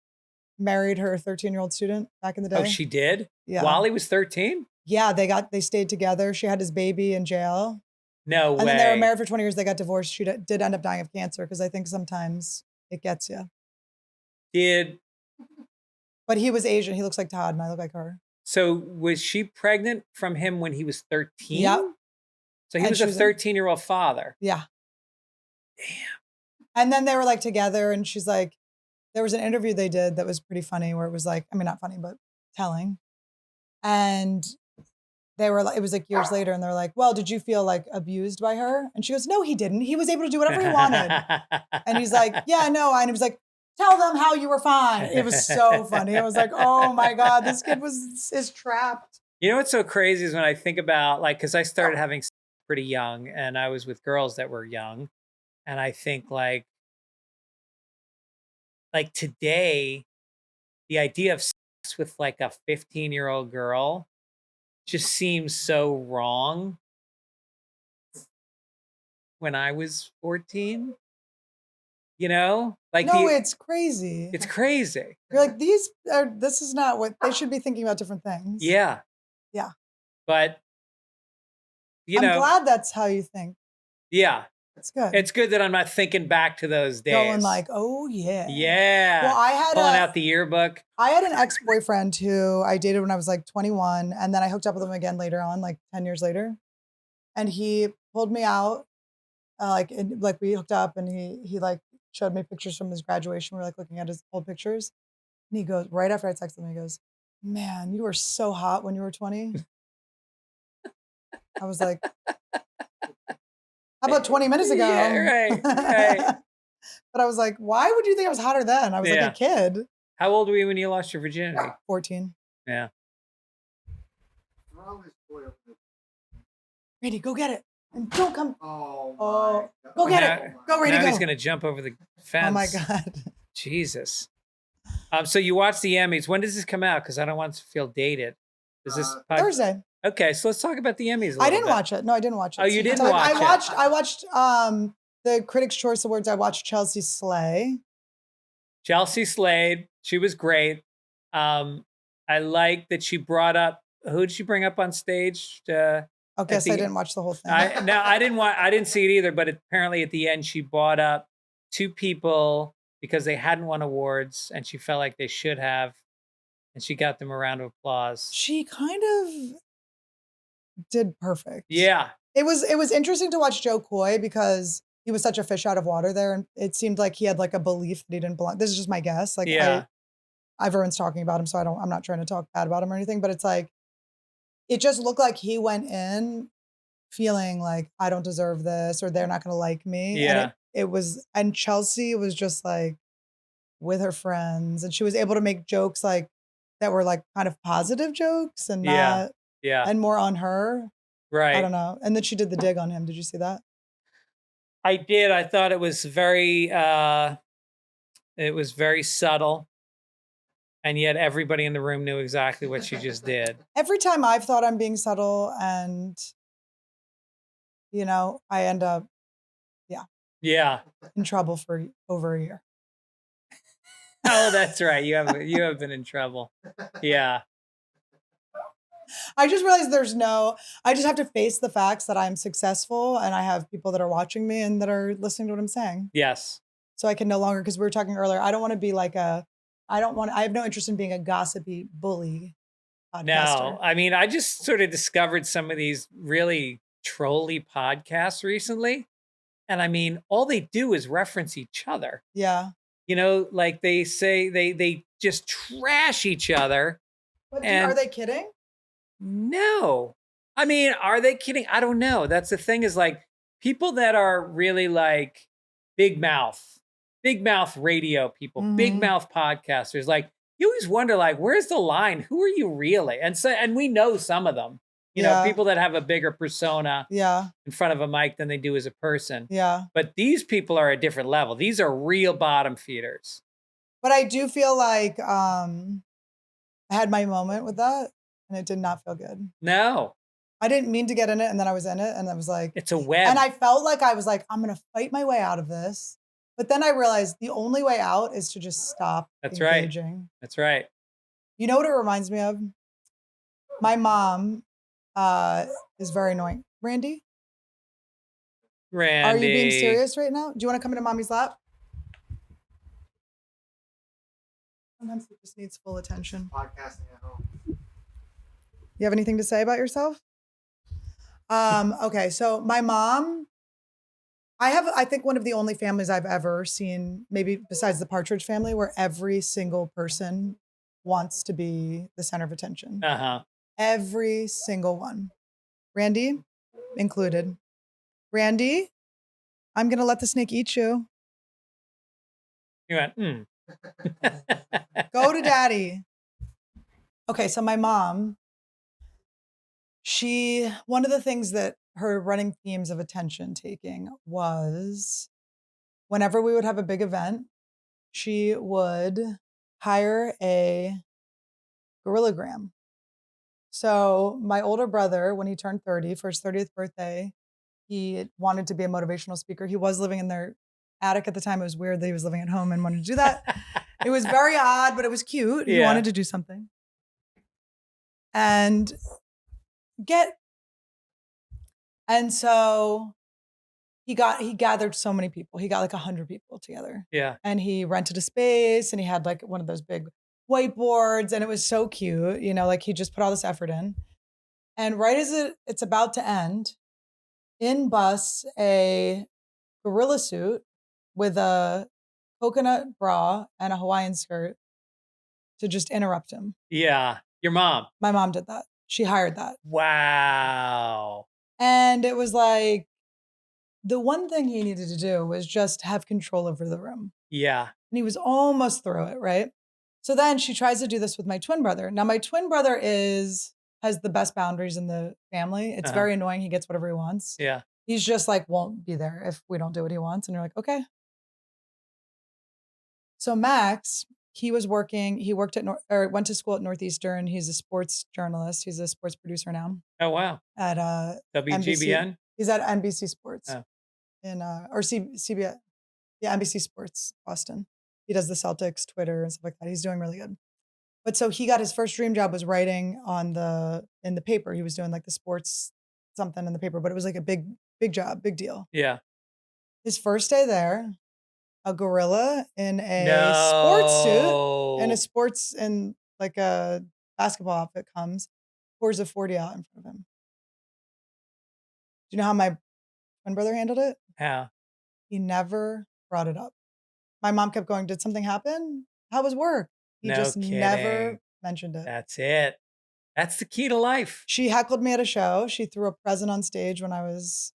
married her 13-year-old student back in the day. Oh, she did? Yeah. While he was 13? Yeah, they stayed together. She had his baby in jail. No way. And then they were married for 20 years. They got divorced. She did end up dying of cancer because I think sometimes it gets you. But he was Asian. He looks like Todd and I look like her. So was she pregnant from him when he was 13? Yep. So he And was she a was 13-year-old father. Yeah. And then they were like together, and she's like, there was an interview they did that was pretty funny where it was like, I mean, not funny, but telling. And they were like, it was like years later, and they're like, well, did you feel like abused by her? And she goes, no, he didn't. He was able to do whatever he wanted. And he's like, yeah, no. And he was like, tell them how you were fine. It was so funny. I was like, oh my God, this kid is trapped. You know what's so crazy is when I think about, like, because I started having sex pretty young, and I was with girls that were young, and I think like today, the idea of sex with like a 15-year-old girl just seems so wrong. When I was 14, you know, like No, it's crazy. it's crazy. You're like, this is not what they should be thinking about different things. Yeah. Yeah. But I'm glad that's how you think. Yeah. It's good. It's good that I'm not thinking back to those days. Going like, oh yeah. Yeah. Well, I had pulling out the yearbook. I had an ex-boyfriend who I dated when I was like 21, and then I hooked up with him again later on, like 10 years later. And he pulled me out, we hooked up, and he like showed me pictures from his graduation. We were like looking at his old pictures, and he goes, right after I texted him, he goes, "Man, you were so hot when you were 20." I was like, how about 20 minutes ago? Yeah, right. But I was like, why would you think I was hotter then? I was like a kid. How old were you when you lost your virginity? 14. Yeah. Randy, go get it. And don't come. Oh, go get it. Go, Randy, now go. he's going to jump over the fence. Oh my God. Jesus. So you watched the Emmys. When does this come out? Because I don't want to feel dated. Is this Thursday? Okay, so let's talk about the Emmys. I didn't watch it. No, I didn't watch it. Oh, you didn't watch it? I watched the Critics' Choice Awards. I watched Chelsea Slay. Chelsea slayed. She was great. I like that she brought up, who did she bring up on stage? I guess I didn't watch the whole thing. I didn't see it either, but apparently at the end she brought up two people because they hadn't won awards and she felt like they should have, and she got them a round of applause. She kind of did perfect. Yeah. It was interesting to watch Joe Coy because he was such a fish out of water there, and it seemed like he had like a belief that he didn't belong. This is just my guess. Like, everyone's talking about him, so I'm not trying to talk bad about him or anything, but it's like, it just looked like he went in feeling like, I don't deserve this, or they're not going to like me. Yeah. And Chelsea was just like with her friends, and she was able to make jokes like that were like kind of positive jokes and not, and more on her. Right. I don't know. And then she did the dig on him. Did you see that? I did. I thought it was very subtle. And yet everybody in the room knew exactly what she just did. Every time I've thought I'm being subtle, and I end up in trouble for over a year. Oh, that's right. You have been in trouble. Yeah. I just realized I just have to face the facts that I'm successful and I have people that are watching me and that are listening to what I'm saying. Yes. So I can no longer, because we were talking earlier, I don't want to be like I have no interest in being a gossipy bully podcaster. No, I mean, I just sort of discovered some of these really trolly podcasts recently. And I mean, all they do is reference each other. Yeah. Like they say they just trash each other. But are they kidding? No. I mean, are they kidding? I don't know. That's the thing, is like people that are really like big mouth radio people, big mouth podcasters. Like, you always wonder, like, where's the line? Who are you really? And we know some of them, people that have a bigger persona in front of a mic than they do as a person. Yeah. But these people are a different level. These are real bottom feeders. But I do feel like I had my moment with that, and it did not feel good. No. I didn't mean to get in it, and then I was in it, and I was like, it's a web. And I felt like I was like, I'm going to fight my way out of this. But then I realized the only way out is to just stop engaging. Right. That's right. You know what it reminds me of? My mom is very annoying. Randy? Are you being serious right now? Do you want to come into mommy's lap? Sometimes it just needs full attention. Podcasting at home. You have anything to say about yourself? Okay, so my mom, I think one of the only families I've ever seen, maybe besides the Partridge family, where every single person wants to be the center of attention. Uh-huh. Every single one. Randy included. Randy, I'm gonna let the snake eat you. You went, Go to daddy. Okay, so my mom, one of the things that her running themes of attention taking was whenever we would have a big event, she would hire a gorillagram. So my older brother, when he turned 30 for his 30th birthday, he wanted to be a motivational speaker. He was living in their attic at the time. It was weird that he was living at home and wanted to do that. It was very odd, but it was cute. He Yeah. wanted to do something. And so he gathered so many people. He got like 100 people together. Yeah. And he rented a space and he had like one of those big whiteboards and it was so cute, like he just put all this effort in. And right as it's about to end, in busts a gorilla suit with a coconut bra and a Hawaiian skirt to just interrupt him. Yeah. Your mom. My mom did that. She hired that. Wow. And it was like, the one thing he needed to do was just have control over the room. Yeah. And he was almost through it, right? So then she tries to do this with my twin brother. Now, my twin brother has the best boundaries in the family. It's very annoying. He gets whatever he wants. Yeah. He's just like, won't be there if we don't do what he wants. And you're like, okay. So Max, he worked went to school at Northeastern. He's a sports journalist. He's a sports producer now. Oh, wow. At WGBN? He's at NBC Sports. Oh. Or CBS. Yeah, NBC Sports, Boston. He does the Celtics, Twitter, and stuff like that. He's doing really good. But so he got his first dream job was writing in the paper. He was doing like the sports something in the paper, but it was like a big job, big deal. Yeah. His first day there, a gorilla in a sports suit, in like a basketball outfit comes, pours a 40 out in front of him. Do you know how my twin brother handled it? How? He never brought it up. My mom kept going, did something happen? How was work? He just never mentioned it. That's it. That's the key to life. She heckled me at a show. She threw a present on stage when I was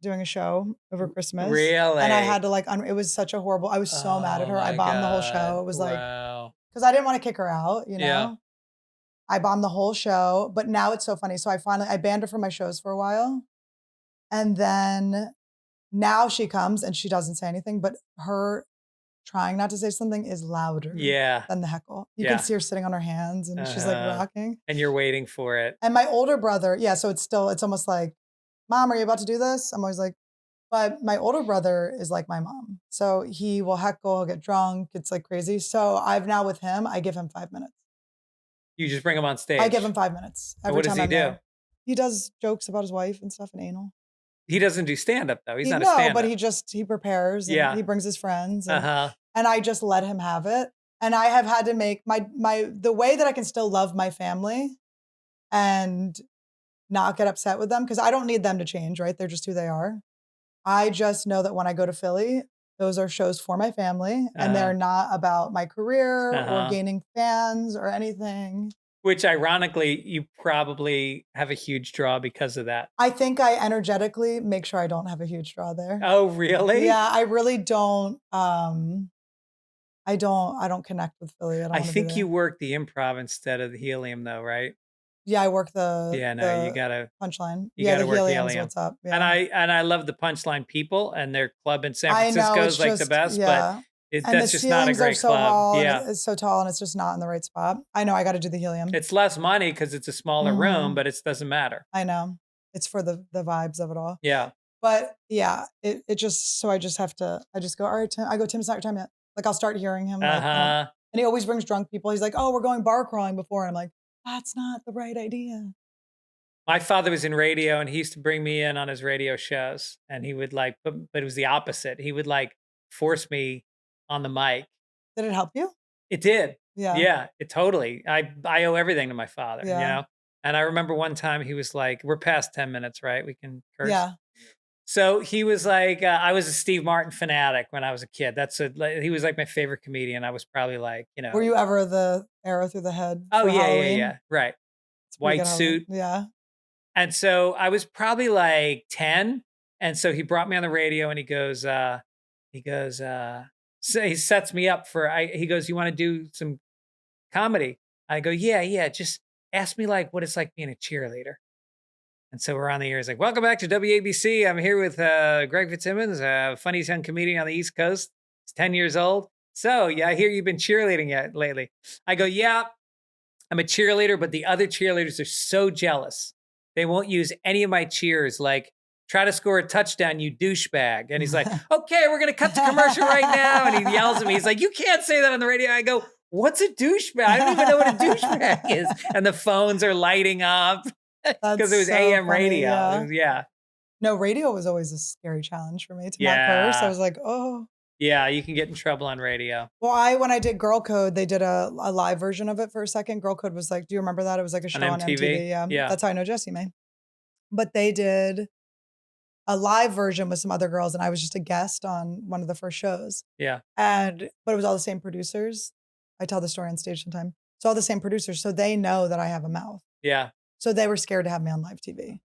doing a show over Christmas. Really? And I had to it was such a horrible, I was so mad at her. I bombed the whole show. It was wow. because I didn't want to kick her out, Yeah. I bombed the whole show, but now it's so funny. So I banned her from my shows for a while. And then now she comes and she doesn't say anything, but her trying not to say something is louder than the heckle. You can see her sitting on her hands and she's like rocking. And you're waiting for it. And my older brother, so it's almost like, Mom, are you about to do this? I'm always like, but my older brother is like my mom. So he will heckle, he'll get drunk. It's like crazy. So I've now with him, I give him 5 minutes. You just bring him on stage. I give him 5 minutes. What does he do? There. He does jokes about his wife and stuff and anal. He doesn't do stand-up though. He's not a stand-up. No, but he prepares and he brings his friends. And I just let him have it. And I have had to make the way that I can still love my family and not get upset with them, because I don't need them to change, right? They're just who they are. I just know that when I go to Philly, those are shows for my family and they're not about my career or gaining fans or anything. Which ironically, you probably have a huge draw because of that. I think I energetically make sure I don't have a huge draw there. Oh, really? Yeah, I really don't. I don't connect with Philly. I think you work the improv instead of the helium though, right? Yeah, I work the you gotta punchline. You gotta the work helium's helium. what's up. Yeah. And I love the punchline people, and their club in San Francisco is like the best, but that's just not a great club. Yeah, it's so tall and it's just not in the right spot. I know I got to do the helium. It's less money because it's a smaller room, but it doesn't matter. I know. It's for the vibes of it all. Yeah. But yeah, I just go, all right, Tim. I go, Tim's not your time yet. Like I'll start hearing him. And he always brings drunk people. He's like, oh, we're going bar crawling before. And I'm like, that's not the right idea. My father was in radio and he used to bring me in on his radio shows, and he would but it was the opposite. He would force me on the mic. Did it help you? It did. Yeah. Yeah, it totally. I owe everything to my father, And I remember one time he was like, we're past 10 minutes, right? We can curse. Yeah. So he was like, I was a Steve Martin fanatic when I was a kid. He was like my favorite comedian. I was probably like, Were you ever the arrow through the head oh for yeah, Halloween? yeah. Right. It's pretty White good Halloween. suit. Yeah. And so I was probably like 10. And so he brought me on the radio and he goes, so he sets me up he goes, you want to do some comedy? I go, yeah. Just ask me like what it's like being a cheerleader. And so we're on the air. He's like, welcome back to WABC. I'm here with Greg Fitzsimmons, a funny young comedian on the East Coast. He's 10 years old. So yeah, I hear you've been cheerleading lately. I go, yeah, I'm a cheerleader, but the other cheerleaders are so jealous. They won't use any of my cheers, like try to score a touchdown, you douchebag. And he's like, okay, we're going to cut to commercial right now. And he yells at me. He's like, you can't say that on the radio. I go, what's a douchebag? I don't even know what a douchebag is. And the phones are lighting up because it was so AM funny, radio. yeah. Yeah. No, radio was always a scary challenge for me to Yeah. not curse. I was like, oh. Yeah, you can get in trouble on radio. Well, when I did Girl Code, they did a live version of it for a second. Girl Code was like, do you remember that? It was like a show on MTV. Yeah. That's how I know Jessie May. But they did a live version with some other girls, and I was just a guest on one of the first shows. Yeah. But it was all the same producers. I tell the story on stage sometime. It's all the same producers, so they know that I have a mouth. Yeah. So they were scared to have me on live TV.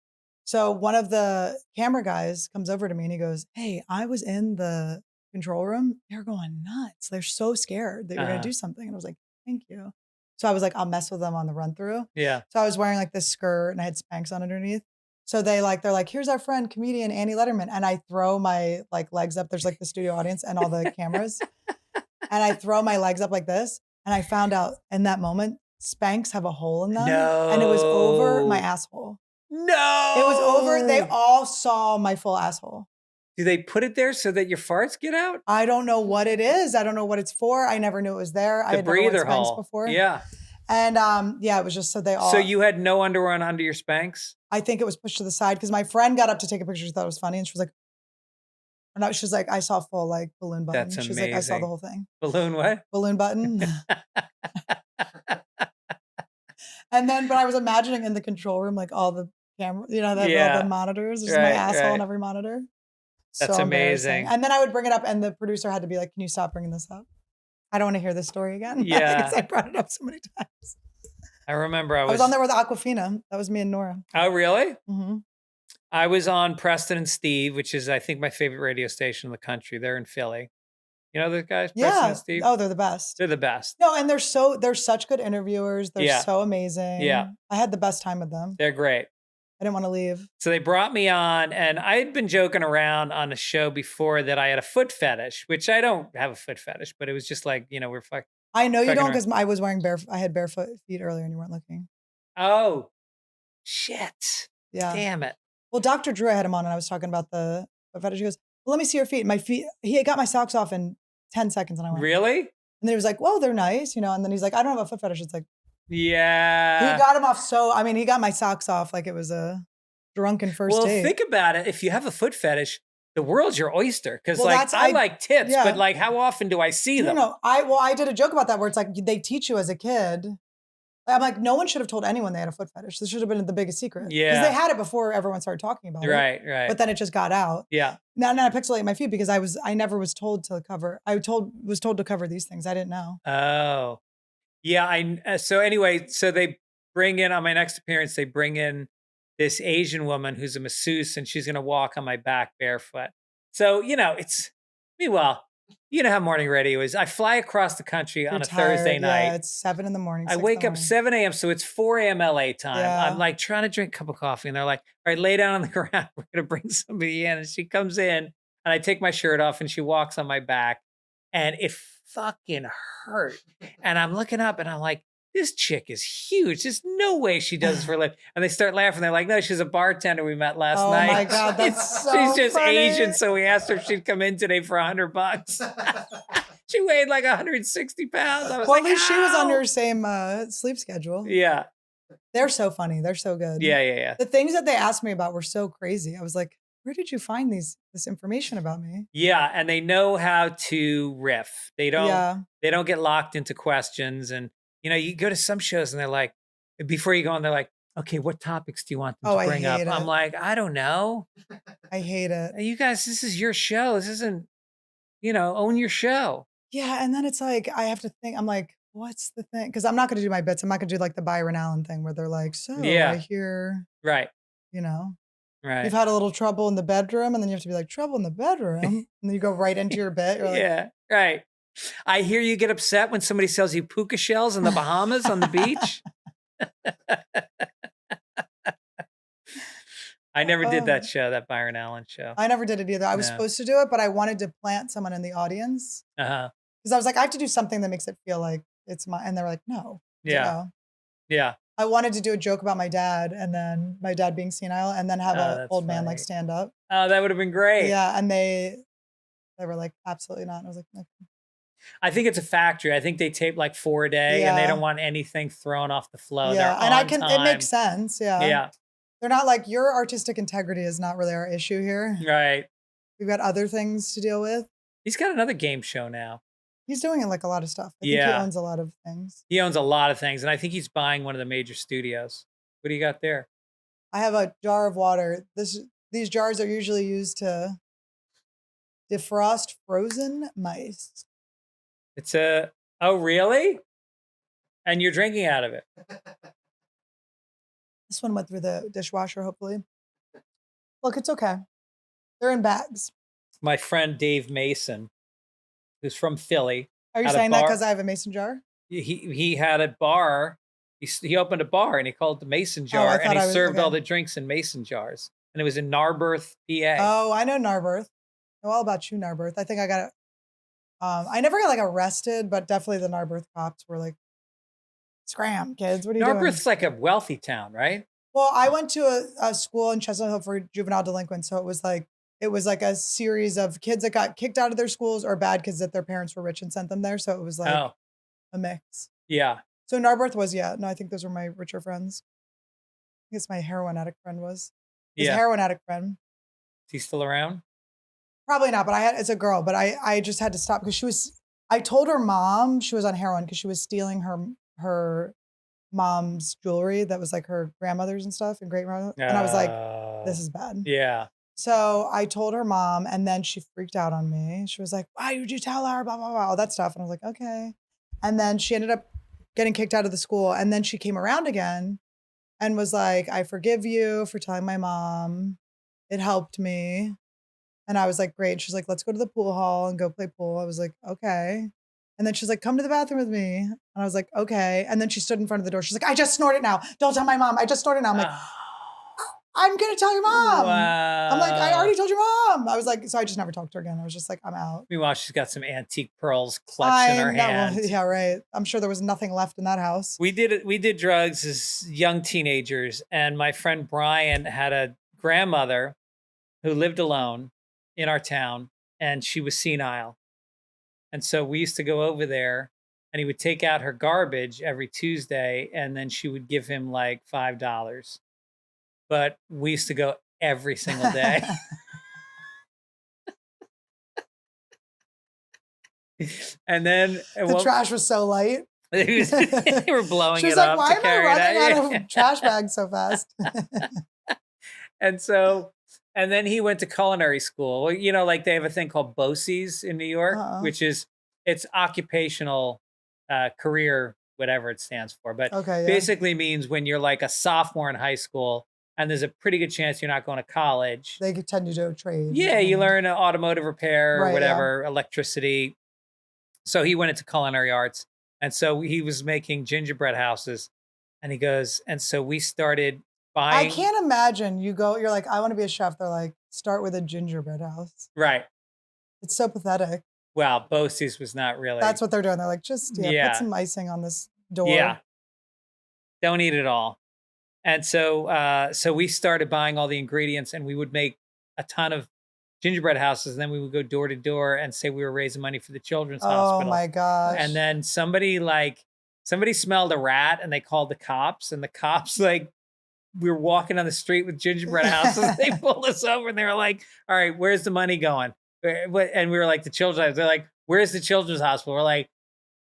So one of the camera guys comes over to me and he goes, hey, I was in the control room. They're going nuts. They're so scared that you're going to do something. And I was like, thank you. So I was like, I'll mess with them on the run through. Yeah. So I was wearing like this skirt and I had Spanx on underneath. So they're like, here's our friend, comedian Annie Lederman. And I throw my like legs up. There's like the studio audience and all the cameras. And I throw my legs up like this. And I found out in that moment, Spanx have a hole in them. No. And it was over my asshole. No. It was over. They all saw my full asshole. Do they put it there so that your farts get out? I don't know what it is. I don't know what it's for. I never knew it was there. I The had never worn breather Spanx hole. before. Yeah. And it was just so they all. So you had no underwear on under your Spanx? I think it was pushed to the side because my friend got up to take a picture. She thought it was funny, and she was like, or no, she was like, I saw full like balloon button. That's She was like, I saw amazing. the whole thing. Balloon what? Balloon button. And then, but I was imagining in the control room, like all the camera, all the monitors, just my asshole on every monitor. That's so amazing. embarrassing. And then I would bring it up, and the producer had to be like, "Can you stop bringing this up? I don't want to hear this story again." Yeah. Because I brought it up so many times. I remember I was on there with Aquafina. That was me and Nora. Oh, really? Mm-hmm. I was on Preston and Steve, which is, I think, my favorite radio station in the country. They're in Philly. You know those guys, Preston Yeah. and Steve? Oh, they're the best. They're the best. No, and they're such good interviewers. They're so amazing. Yeah. I had the best time with them. They're great. I didn't want to leave. So they brought me on, and I had been joking around on a show before that I had a foot fetish, which I don't have a foot fetish, but it was just like, we're fucking. I know you fucking don't because I was wearing I had barefoot feet earlier and you weren't looking. Oh, shit. Yeah. Damn it. Well, Dr. Drew, I had him on and I was talking about the foot fetish. He goes, well, let me see your feet. My feet, he got my socks off in 10 seconds and I went, Really? And then he was like, well, they're nice, and then he's like, I don't have a foot fetish. It's like, Yeah. he got him off he got my socks off like it was a drunken first date. Think about it. If you have a foot fetish, the world's your oyster. Because Well, I like tits, yeah. but like, how often do I see them? I did a joke about that where it's like they teach you as a kid. I'm like, no one should have told anyone they had a foot fetish. This should have been the biggest secret. Yeah. Because they had it before everyone started talking about it. Right. But then it just got out. Yeah. Now I pixelate my feet because I never was told to cover. Was told to cover these things. I didn't know. Oh. Yeah. So anyway, so they bring in, on my next appearance, they bring in this Asian woman who's a masseuse, and she's going to walk on my back barefoot. So, meanwhile, you know how morning radio is. I fly across the country on a Thursday night. Yeah, it's 7 in the morning. I wake up 7 a.m., so it's 4 a.m. LA time. Yeah. I'm like trying to drink a cup of coffee, and they're like, all right, lay down on the ground. We're going to bring somebody in. And she comes in, and I take my shirt off, and she walks on my back, and it fucking hurt. And I'm looking up, and I'm like, this chick is huge. There's no way she does this for a living. And they start laughing. They're like, no, she's a bartender we met last night. Oh my God, that's so She's just funny. Asian, so we asked her if she'd come in today for $100. She weighed like 160 pounds. I was Well, like, at least she was on "Ow." your same sleep schedule. Yeah. They're so funny. They're so good. Yeah. The things that they asked me about were so crazy. I was like, where did you find this information about me? Yeah, and they know how to riff. They don't Yeah. they don't get locked into questions. And you go to some shows and they're like, before you go on, they're like, okay, what topics do you want them Oh, to I bring up? hate I'm it. like, I don't know. I hate it. You guys, this is your show. This isn't, own your show. Yeah, and then it's like, I have to think, I'm like, what's the thing? Because I'm not gonna do my bits. I'm not gonna do like the Byron Allen thing where they're like, so I Yeah. hear, Right. you know, Right. you've had a little trouble in the bedroom, and then you have to be like, trouble in the bedroom. And then you go right into your bit. You're like, Yeah. Right. I hear you get upset when somebody sells you puka shells in the Bahamas on the beach. I never did that Oh. show, that Byron Allen show. I never did it either. I was No. supposed to do it, but I wanted to plant someone in the audience Uh-huh. because I was like, I have to do something that makes it feel like it's my. And they're like, no. I was like, Yeah. "Oh." Yeah. I wanted to do a joke about my dad, and then my dad being senile, and then have Oh, an that's old man funny. like stand up. Oh, that would have been great. Yeah, and they were like, absolutely not. And I was like, "Okay." I think it's a factory. I think they tape like 4 a day and they Yeah. don't want anything thrown off the flow. Yeah, They're and on it time. makes sense. Yeah. Yeah. They're not like, your artistic integrity is not really our issue here. Right. We've got other things to deal with. He's got another game show now. He's doing like a lot of stuff. I think Yeah. he owns a lot of things. He owns a lot of things, and I think he's buying one of the major studios. What do you got there? I have a jar of water. These jars are usually used to defrost frozen mice. It's oh, really? And you're drinking out of it. This one went through the dishwasher, hopefully. Look, it's okay. They're in bags. My friend Dave Mason, who's from Philly. Are you Had a saying that bar- because I have a mason jar? He had a bar. He opened a bar and he called it the Mason jar, I and thought he I was- served all okay. the drinks in Mason jars. And it was in Narberth, PA. Oh, I know Narberth. I know all about you, Narberth. I think I got it. I never got like arrested, but definitely the Narberth cops were like, "Scram, kids! What are you doing?" Narberth's like a wealthy town, right? Well, I went to a school in Chestnut Hill for juvenile delinquents, so it was like a series of kids that got kicked out of their schools or bad kids that their parents were rich and sent them there. So it was like Oh, a mix. yeah. So Narberth was, no, I think those were my richer friends. I guess my heroin addict friend was. His Yeah. heroin addict friend. Is he still around? Probably not, but it's a girl, but I just had to stop because I told her mom she was on heroin because she was stealing her mom's jewelry that was like her grandmother's and stuff and great grandmother. And I was like, this is bad. Yeah. So I told her mom, and then she freaked out on me. She was like, why would you tell her? Blah, blah, blah, all that stuff. And I was like, okay. And then she ended up getting kicked out of the school. And then she came around again and was like, I forgive you for telling my mom. It helped me. And I was like, great. She's like, let's go to the pool hall and go play pool. I was like, okay. And then she's like, come to the bathroom with me. And I was like, okay. And then she stood in front of the door. She's like, I just snorted now. Don't tell my mom. I just snorted now. I'm like, I'm going to tell your mom. Wow. I'm like, I already told your mom. I was like, so I just never talked to her again. I was just like, I'm out. Meanwhile, she's got some antique pearls clutched in her know. hand. Yeah, right. I'm sure there was nothing left in that house. We did drugs as young teenagers, and my friend Brian had a grandmother who lived alone in our town, and she was senile. And so we used to go over there, and he would take out her garbage every Tuesday, and then she would give him like $5. But we used to go every single day. And then The trash was so light. they were blowing She was it like, up why to am I carry running it out of trash bags so fast? And then he went to culinary school. Well, you know, like they have a thing called BOCES in New York, which is it's occupational career, whatever it stands for. But Okay, yeah. basically means when you're like a sophomore in high school and there's a pretty good chance you're not going to college. They tend to do a trade. Yeah, you learn automotive repair or Right, whatever, electricity. So he went into culinary arts. And so he was making gingerbread houses. And he goes, and so we started buying. I can't imagine you're like, I want to be a chef. They're like, start with a gingerbread house. Right. It's so pathetic. Well, BOCES was not really. That's what they're doing. They're like, just Yeah. put some icing on this door. Yeah. Don't eat it all. And so we started buying all the ingredients, and we would make a ton of gingerbread houses. And then we would go door to door and say we were raising money for the children's hospital. Oh my gosh. And then somebody smelled a rat, and they called the cops, and the cops we were walking on the street with gingerbread houses. They pulled us over, and they were like, all right, where's the money going? And we were like, the children's. They're like, where's the children's hospital? We're like,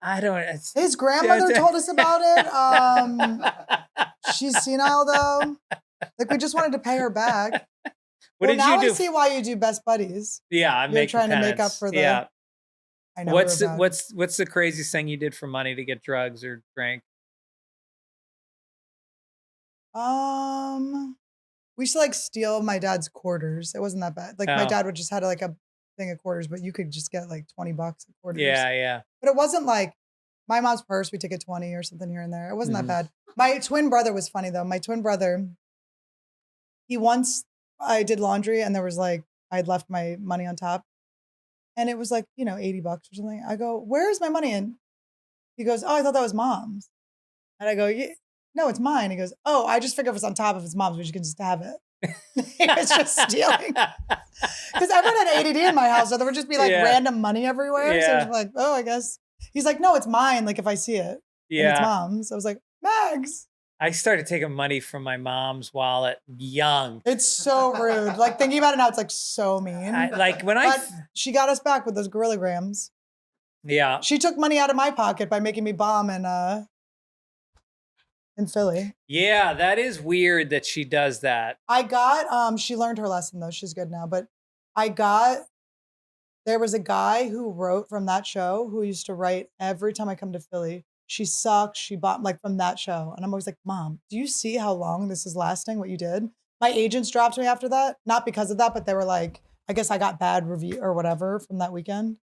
I don't. His grandmother told us about it. She's senile though. Like we just wanted to pay her back. What did now you do? I see why you do best buddies. Yeah, I'm You're trying to make up penance. for the. Yeah. I know. What's we're bad. what's the craziest thing you did for money to get drugs or drink? We used to like steal my dad's quarters. It wasn't that bad. Like my Oh. dad would just had like a thing of quarters, but you could just get like $20 of quarters. Yeah. But it wasn't like my mom's purse. We took a 20 or something here and there. It wasn't Mhm. that bad. My twin brother was funny though. My twin brother, I did laundry and there was like, I'd left my money on top and it was like, $80 or something. I go, where's my money? And he goes, oh, I thought that was mom's. And I go, yeah, no, it's mine. He goes, oh, I just figured if it's on top of his mom's, we can just have it. He was just stealing. Because everyone had ADD in my house. So there would just be like random money everywhere. So I was like, oh, I guess. He's like, no, it's mine. Like if I see it. And it's mom's. I was like, Mags. I started taking money from my mom's wallet young. It's so rude. Like thinking about it now, it's like so mean. But she got us back with those Gorilla Grams. Yeah. She took money out of my pocket by making me bomb in Philly. Yeah, that is weird that she does that. I got, she learned her lesson though. She's good now. But there was a guy who wrote from that show who used to write every time I come to Philly. She sucks. She bought like from that show. And I'm always like, Mom, do you see how long this is lasting? What you did? My agents dropped me after that. Not because of that, but they were like, I guess I got bad review or whatever from that weekend.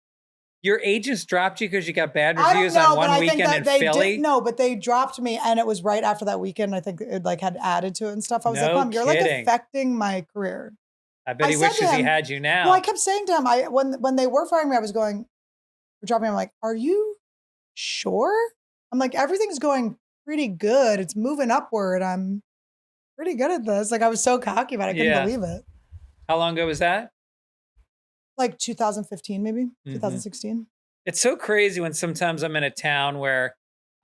Your agents dropped you because you got bad reviews on one weekend in Philly? No, but they dropped me and it was right after that weekend. I think it like had added to it and stuff. I was like, Mom, you're like affecting my career. I bet he wishes he had you now. Well, I kept saying to him, when they were firing me, I was going, dropping me, I'm like, are you sure? I'm like, everything's going pretty good. It's moving upward. I'm pretty good at this. Like I was so cocky about it. I couldn't believe it. How long ago was that? Like 2015, maybe 2016. It's so crazy when sometimes I'm in a town where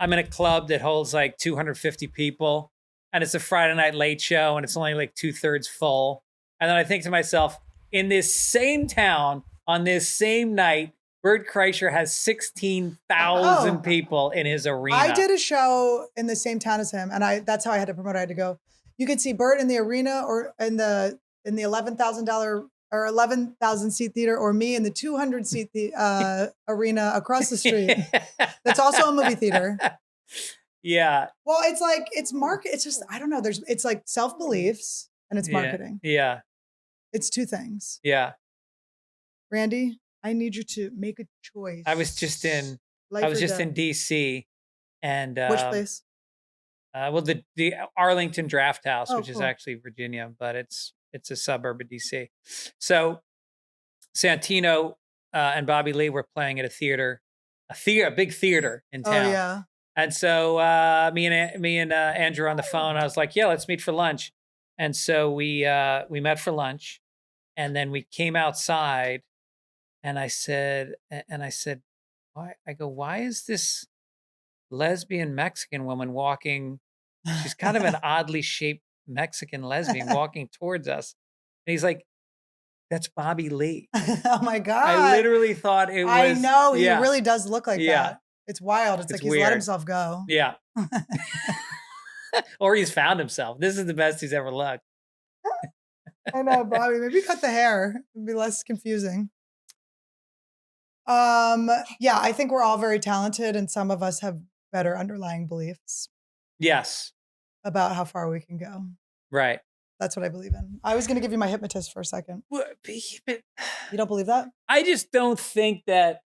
I'm in a club that holds like 250 people and it's a Friday night late show and it's only like 2/3 full. And then I think to myself, in this same town on this same night, Bert Kreischer has 16,000 people in his arena. I did a show in the same town as him, and that's how I had to promote. I had to go. You could see Bert in the arena or in the $11,000 or 11,000 seat theater, or me in the 200 seat arena across the street. That's also a movie theater. Yeah. Well, it's like it's market. It's just I don't know. It's like self beliefs and it's marketing. Yeah. It's two things. Yeah. Randy, I need you to make a choice. I was just in DC, and which place? Well, the Arlington Draft House, which cool. is actually Virginia, but it's a suburb of DC. So Santino and Bobby Lee were playing at a big theater in town. Oh yeah. And so me and Andrew were on the phone. I was like, yeah, let's meet for lunch. And so we met for lunch, and then we came outside. And I said, why? I go, why is this lesbian Mexican woman walking? She's kind of an oddly shaped Mexican lesbian walking towards us. And he's like, that's Bobby Lee. Oh my God. I literally thought it was. I know. He really does look like that. It's wild. It's like he's weird. let himself go. Yeah. Or he's found himself. This is the best he's ever looked. I know, Bobby. Maybe cut the hair. It'd be less confusing. Yeah, I think we're all very talented and some of us have better underlying beliefs. Yes. About how far we can go. Right. That's what I believe in. I was going to give you my hypnotist for a second. But you don't believe that? I just don't think that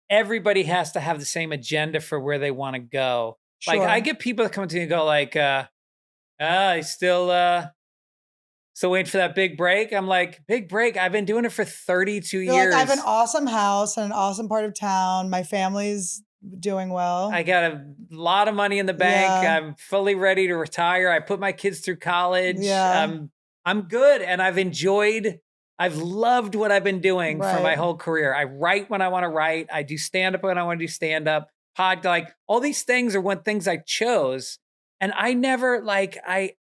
everybody has to have the same agenda for where they want to go. Sure. Like I get people that come to me and go like, I still waiting for that big break. I'm like, big break? I've been doing it for 32 You're years. Like, I have an awesome house and an awesome part of town. My family's doing well. I got a lot of money in the bank. Yeah. I'm fully ready to retire. I put my kids through college. Yeah. I'm good. And I've loved what I've been doing for my whole career. I write when I want to write. I do stand-up when I want to do stand-up. Like all these things are things I chose. And I never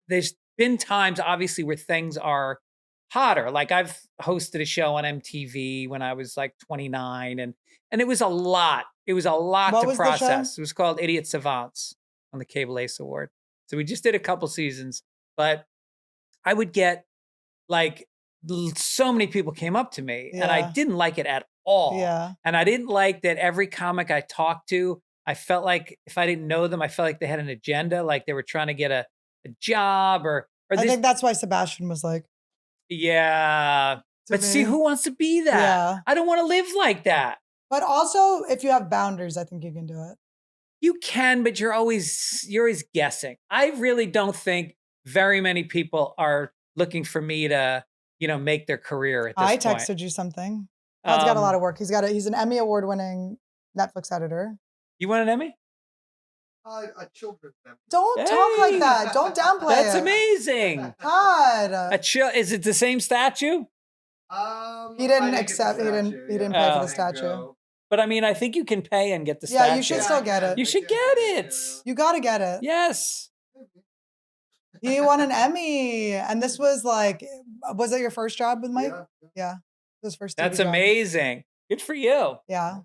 there's been times obviously where things are hotter. Like I've hosted a show on MTV when I was like 29 and it was a lot. It was a lot to process. It was called Idiot Savants on the Cable Ace Award. So we just did a couple seasons, but I would get like so many people came up to me and I Yeah. didn't like it at all. Yeah. And I didn't like that every comic I talked to, I felt like if I didn't know them, I felt like they had an agenda, like they were trying to get a job or I this. think that's why Sebastian was like, Yeah. to But see, me. who wants to be that? Yeah. I don't want to live like that. But also, if you have boundaries, I think you can do it. You can, but you're always guessing. I really don't think very many people are looking for me to, make their career at this I point. texted you something. Todd's got a lot of work. He's an Emmy award-winning Netflix editor. You want an Emmy? A children's Emmy. Don't talk like Hey! that. Don't downplay That's it. amazing. Todd. Is it the same statue? He didn't accept. He didn't pay for the statue. But I mean, I think you can pay and get the Yeah, statue. you should still get it. You should get it. You got to get it. Yes. He won an Emmy, and this was like, was it your first job with Mike? Yeah, his first. TV That's job. amazing. Good for you. Yeah,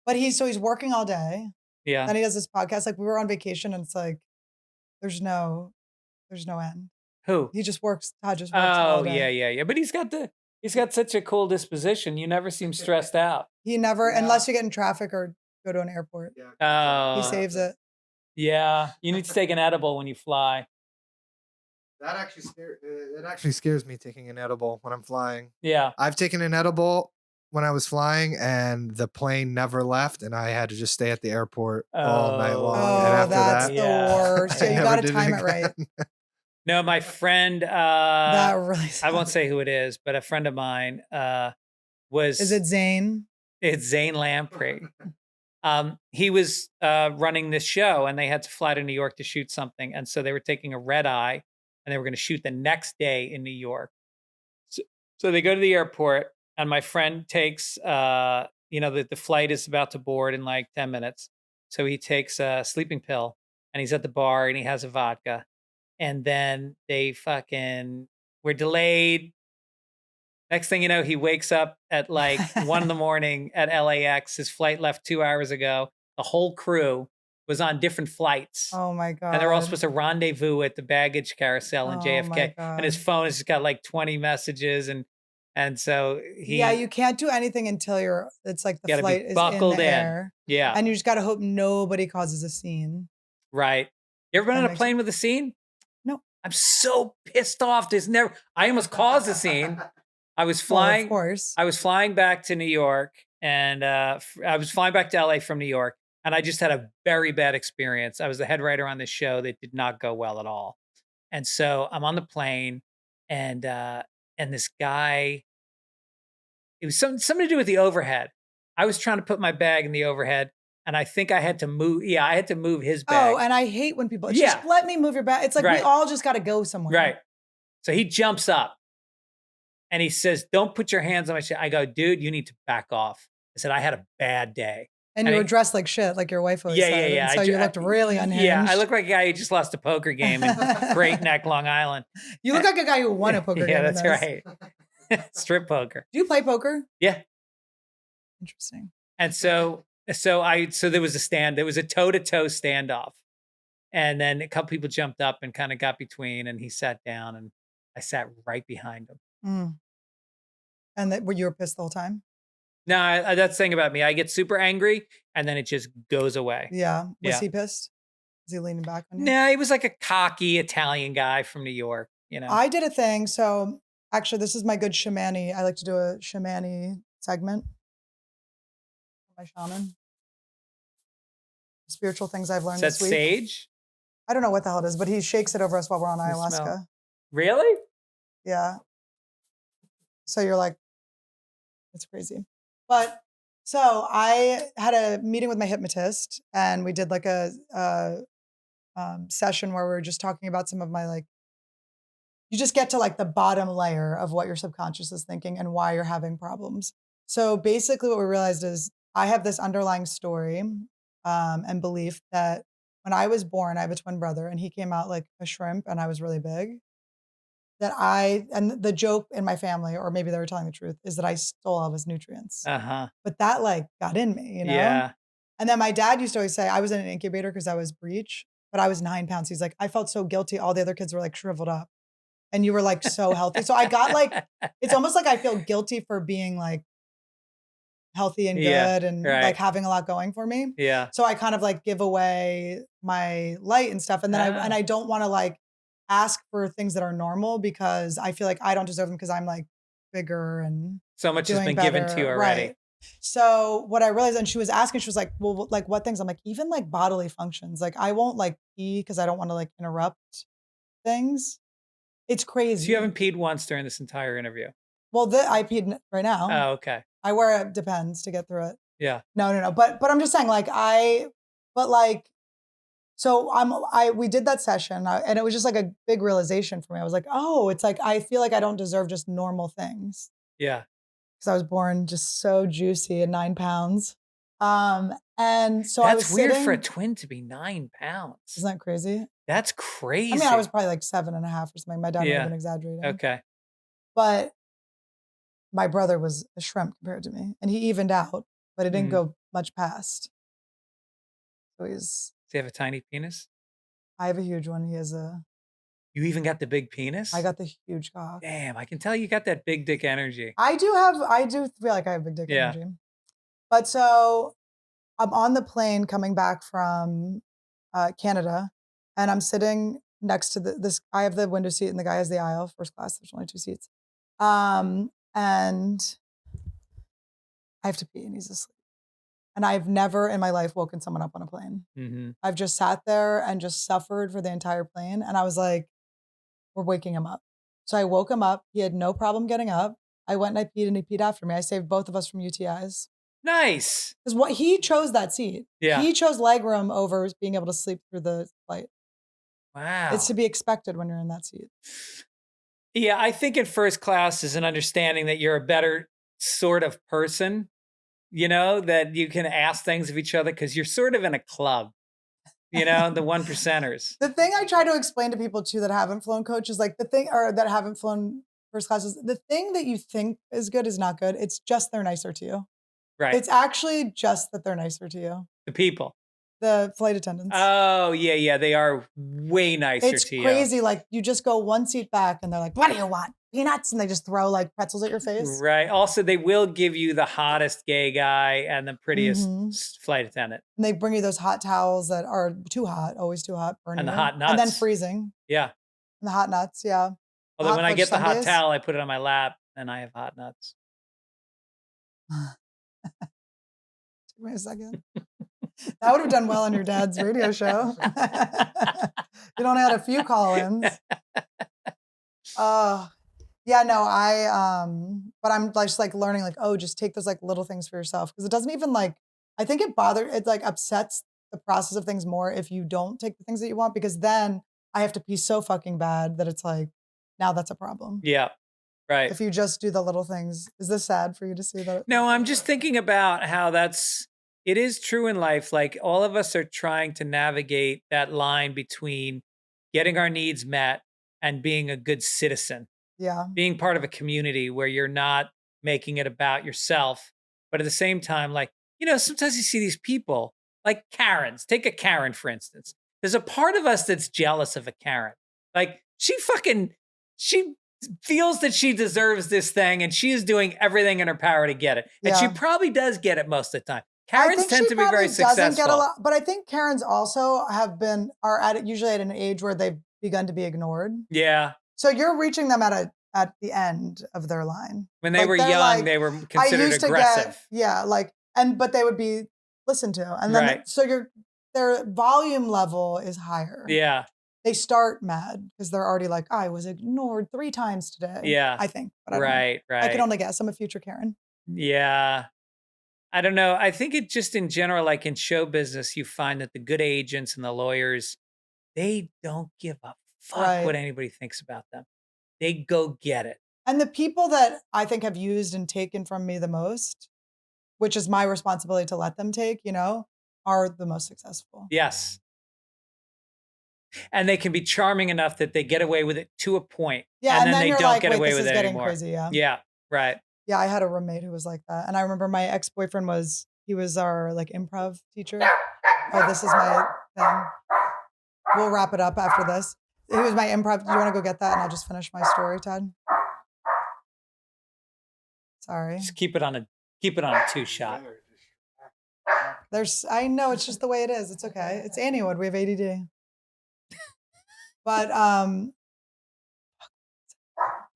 but he's working all day. Yeah. And he does this podcast. Like we were on vacation, and it's like, there's no end. Who? He just works. Todd just works all Oh, day. yeah. But he's got such a cool disposition. You never seem stressed out. He never, Yeah. unless you get in traffic or go to an airport, Oh. he saves it. Yeah. You need to take an edible when you fly. That actually scares me, taking an edible when I'm flying. Yeah. I've taken an edible when I was flying, and the plane never left, and I had to just stay at the airport all night long. Oh, and after that's that, the Yeah. worst. I Yeah, you never got to did time it right. again. No, my friend, That really. I won't say who it is, but a friend of mine was. Is it Zane? It's Zane Lamprey. He was running this show, and they had to fly to New York to shoot something, and so they were taking a red eye, and they were going to shoot the next day in New York. So they go to the airport, and my friend takes, the flight is about to board in like 10 minutes. So he takes a sleeping pill, and he's at the bar, and he has a vodka. And then we're delayed. Next thing you know, he wakes up at like 1 a.m. at LAX. His flight left 2 hours ago. The whole crew was on different flights. Oh my god! And they're all supposed to rendezvous at the baggage carousel in Oh JFK. my And his God. phone has got like 20 messages, and so he Yeah, you can't do anything until it's like the gotta flight be is in buckled the in. air, Yeah, and you just got to hope nobody causes a scene. right. You ever been That on a makes plane with a scene? No. I'm so pissed off. I almost caused a scene. I was Well, flying. of course. I was flying back to New York, and I was flying back to LA from New York, and I just had a very bad experience. I was the head writer on this show that did not go well at all, and so I'm on the plane, and this guy. It was something to do with the overhead. I was trying to put my bag in the overhead, and I think I had to move. Yeah, I had to move his bag. Oh, and I hate when people Yeah. just let me move your bag. It's like we Right. all just got to go somewhere. Right. So he jumps up and he says, "Don't put your hands on my shit." I go, "Dude, you need to back off." I said, "I had a bad day." And And you he- were dressed like shit, like your wife always Yeah, said. yeah. And so I you ju- looked really unhinged. Yeah, I look like a guy who just lost a poker game in Great Neck, Long Island. You look like a guy who won a poker game. Yeah, in that's this. right. Strip poker. Do you play poker? Yeah. Interesting. And so there was a toe-to-toe standoff. And then a couple people jumped up and kind of got between, and he sat down, and I sat right behind him. Mm. And were you pissed the whole time? No, that's the thing about me. I get super angry, and then it just goes away. Yeah. Was Yeah. he pissed? Was he leaning back on you? No, he was like a cocky Italian guy from New York, I did a thing. So actually, this is my good shamani. I like to do a shamani segment. My shaman. Spiritual things I've learned Is that this week. sage? I don't know what the hell it is, but he shakes it over us while we're on You smell- ayahuasca. Really? Yeah. So you're like, it's crazy. But so I had a meeting with my hypnotist, and we did like a session where we were just talking about some of my you just get to like the bottom layer of what your subconscious is thinking and why you're having problems. So basically, what we realized is I have this underlying story and belief that when I was born, I have a twin brother, and he came out like a shrimp, and I was really big. And the joke in my family, or maybe they were telling the truth, is that I stole all of his nutrients. Uh-huh. But that like got in me, Yeah. And then my dad used to always say I was in an incubator because I was breech. but I was 9 pounds. He's like, I felt so guilty. All the other kids were like shriveled up and you were like so healthy. So I got like, it's almost like I feel guilty for being like healthy and Yeah, good and right. like having a lot going for me. Yeah. So I kind of like give away my light and stuff. And then I don't want to like ask for things that are normal because I feel like I don't deserve them because I'm like bigger and So much has doing been given to better. you already. Right. So what I realized, and she was asking, she was like, well, like what things? I'm like, even like bodily functions. Like I won't like pee because I don't want to like interrupt things. It's So crazy. you haven't peed once during this entire interview. Well, I peed right now. Oh, okay. I wear it Depends to get through it. Yeah. No. But I'm just saying, like so we did that session and it was just like a big realization for me. I was like, oh, it's like, I feel like I don't deserve just normal things. Yeah. Because I was born just so juicy at 9 pounds. And so I was That's weird sitting, for a twin to be 9 pounds. Isn't that crazy? That's crazy. I mean, I was probably like 7.5 or something. My dad would Yeah. have been exaggerating. Okay. But my brother was a shrimp compared to me. And he evened out, but it didn't go much past. So Does he have a tiny penis? I have a huge one. He has You even got the big penis? I got the huge cock. Damn, I can tell you got that big dick energy. I do feel like I have big dick Yeah. energy. But so I'm on the plane coming back from Canada and I'm sitting next to this, I have the window seat and the guy has the aisle, first class, there's only 2 seats. And I have to pee and he's asleep. And I've never in my life woken someone up on a plane. Mm-hmm. I've just sat there and just suffered for the entire plane. And I was like, we're waking him up. So I woke him up. He had no problem getting up. I went and I peed and he peed after me. I saved both of us from UTIs. Nice. Because he chose that seat. Yeah. He chose legroom over being able to sleep through the flight. Wow. It's to be expected when you're in that seat. Yeah, I think in first class is an understanding that you're a better sort of person, that you can ask things of each other because you're sort of in a club, the one percenters. The thing I try to explain to people too that haven't flown coach is like that haven't flown first class is the thing that you think is good is not good. It's just they're nicer to you. Right. It's actually just that they're nicer to you. The people. The flight attendants. Oh, yeah. They are way nicer It's to you. crazy. Like you just go one seat back and they're like, what do you want? Peanuts? And they just throw like pretzels at your face. Right. Also, they will give you the hottest gay guy and the prettiest flight attendant. And they bring you those hot towels that are too hot, always too hot. Burn And the you. hot nuts. And then freezing. Yeah. And the hot nuts, yeah. Although when I get the hot Sundays. towel, I put it on my lap and I have hot nuts. Give me a second. That would have done well on your dad's radio show. You'd only had a few call-ins. Yeah, no, but I'm just like learning like, oh, just take those like little things for yourself. Because it doesn't even like, I think it like upsets the process of things more if you don't take the things that you want, because then I have to pee so fucking bad that it's like, now that's a problem. Yeah. Right. If you just do the little things. Is this sad for you to see that? No, I'm just thinking about how it is true in life. Like all of us are trying to navigate that line between getting our needs met and being a good citizen. Yeah. Being part of a community where you're not making it about yourself, but at the same time, like, sometimes you see these people like Karens. Take a Karen, for instance. There's a part of us that's jealous of a Karen. Like she feels that she deserves this thing and she is doing everything in her power to get it. And she probably does get it most of the time. Karens tend to be very successful. Get a lot, but I think Karens also are usually at an age where they've begun to be ignored. Yeah. So you're reaching them at the end of their line. When they were young, they were considered aggressive. But they would be listened to. And then their volume level is higher. Yeah. They start mad because they're already like, I was ignored 3 times today. Yeah. I think. But right. I can only guess. I'm a future Karen. Yeah. I don't know. I think it just in general, like in show business, you find that the good agents and the lawyers, they don't give a fuck what anybody thinks about them. They go get it. And the people that I think have used and taken from me the most, which is my responsibility to let them take, are the most successful. Yes. And they can be charming enough that they get away with it to a point. Yeah, and then they don't get away with it getting anymore. Crazy, yeah. Yeah, right. Yeah, I had a roommate who was like that. And I remember my ex-boyfriend was our like improv teacher. Oh, this is my thing. We'll wrap it up after this. It was my improv. Do you want to go get that and I'll just finish my story, Ted? Sorry. Just keep it on a 2-shot. I know it's just the way it is. It's okay. It's Anniewood. We have ADD. But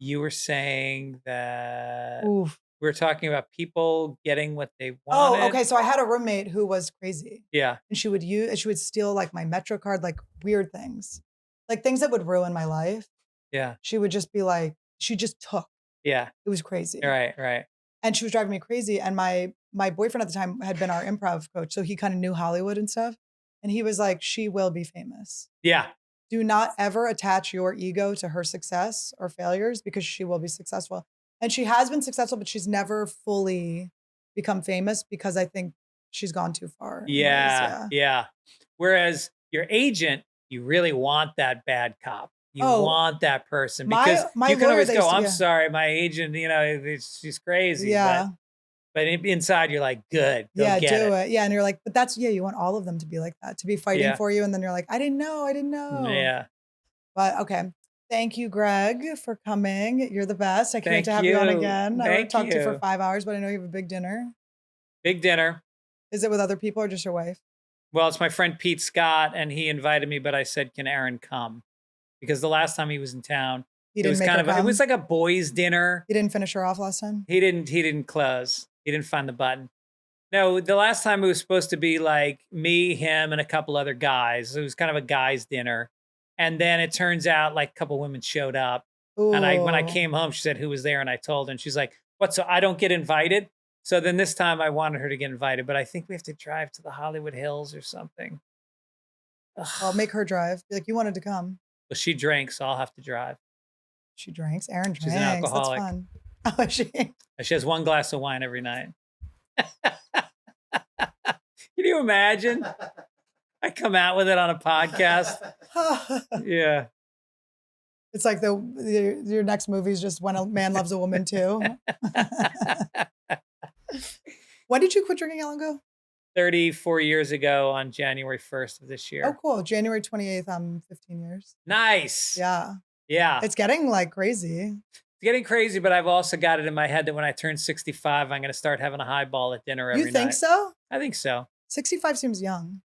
You were saying that oof. we were talking about people getting what they wanted. Oh, okay. So I had a roommate who was crazy. Yeah. And she would steal like my Metro card, like weird things. Like things that would ruin my life. Yeah. She would just be like, she just took. Yeah. It was crazy. Right. And she was driving me crazy. And my boyfriend at the time had been our improv coach. So he kind of knew Hollywood and stuff. And he was like, she will be famous. Yeah. Do not ever attach your ego to her success or failures because she will be successful. And she has been successful, but she's never fully become famous because I think she's gone too far. Yeah. Whereas your agent, you really want that bad cop. You want that person because you can always go, I'm sorry, my agent, she's crazy. Yeah. But inside you're like, good. Go get it. Yeah. And you're like, but you want all of them to be like that, to be fighting for you. And then you're like, I didn't know. Yeah. But okay. Thank you, Greg, for coming. You're the best. I can't wait to have you on again. I would talk to you for 5 hours, but I know you have a big dinner. Big dinner. Is it with other people or just your wife? Well, it's my friend Pete Scott, and he invited me, but I said, can Aaron come? Because the last time he was in town, it was like a boys' dinner. He didn't finish her off last time? He didn't close. He didn't find the button. No, the last time it was supposed to be like me, him, and a couple other guys. It was kind of a guys' dinner. And then it turns out like a couple women showed up. Ooh. And when I came home, she said, who was there? And I told her, and she's like, what? So I don't get invited? So then this time I wanted her to get invited, but I think we have to drive to the Hollywood Hills or something. I'll make her drive. Be like, you wanted to come. Well, she drinks, so I'll have to drive. She drinks? Aaron drinks. She's an alcoholic. That's fun. Oh, is she? She has one glass of wine every night. Can you imagine? I come out with it on a podcast. Yeah. It's like your next movie is just When a Man Loves a Woman Too. When did you quit drinking, how long ago? 34 years ago on January 1st of this year. Oh, cool. January 28th, I'm 15 years. Nice. Yeah. Yeah. It's getting like crazy. It's getting crazy, but I've also got it in my head that when I turn 65, I'm going to start having a highball at dinner every night. You think so? I think so. 65 seems young.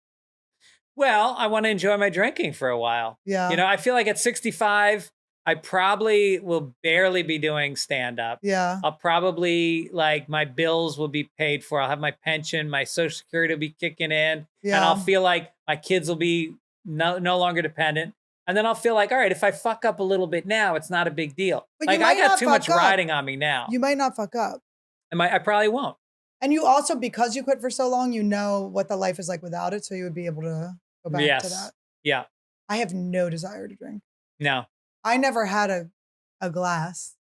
Well, I want to enjoy my drinking for a while. Yeah. I feel like at 65, I probably will barely be doing stand-up. Yeah. I'll probably, my bills will be paid for. I'll have my pension, my Social Security will be kicking in. Yeah. And I'll feel like my kids will be no longer dependent. And then I'll feel like, all right, if I fuck up a little bit now, it's not a big deal. But I got too much riding on me now. You might not fuck up. I probably won't. And you also, because you quit for so long, you know what the life is like without it. So you would be able to go back to that. Yeah. I have no desire to drink. No. I never had a glass.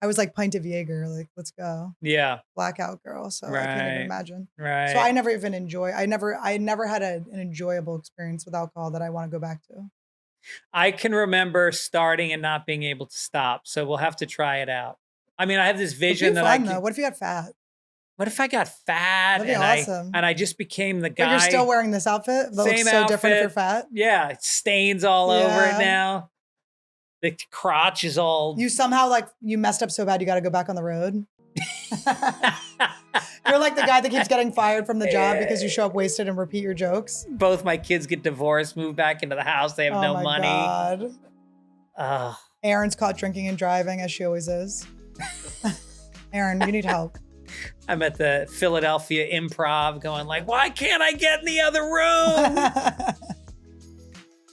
I was like pint of Jaeger, like, let's go. Yeah. Blackout girl. So I can't even imagine. Right. So I never even I never had an enjoyable experience with alcohol that I want to go back to. I can remember starting and not being able to stop. So we'll have to try it out. I mean, I have this vision that I can. What if you got fat? What if I got fat? That'd be awesome. I just became the guy. But you're still wearing this outfit that looks so different if you're fat. Yeah, it stains all over it now. The crotch is all. You somehow you messed up so bad you got to go back on the road. You're like the guy that keeps getting fired from the job because you show up wasted and repeat your jokes. Both my kids get divorced, move back into the house. They have no money. Oh my God. Erin's caught drinking and driving as she always is. Erin, you need help. I'm at the Philadelphia Improv going why can't I get in the other room?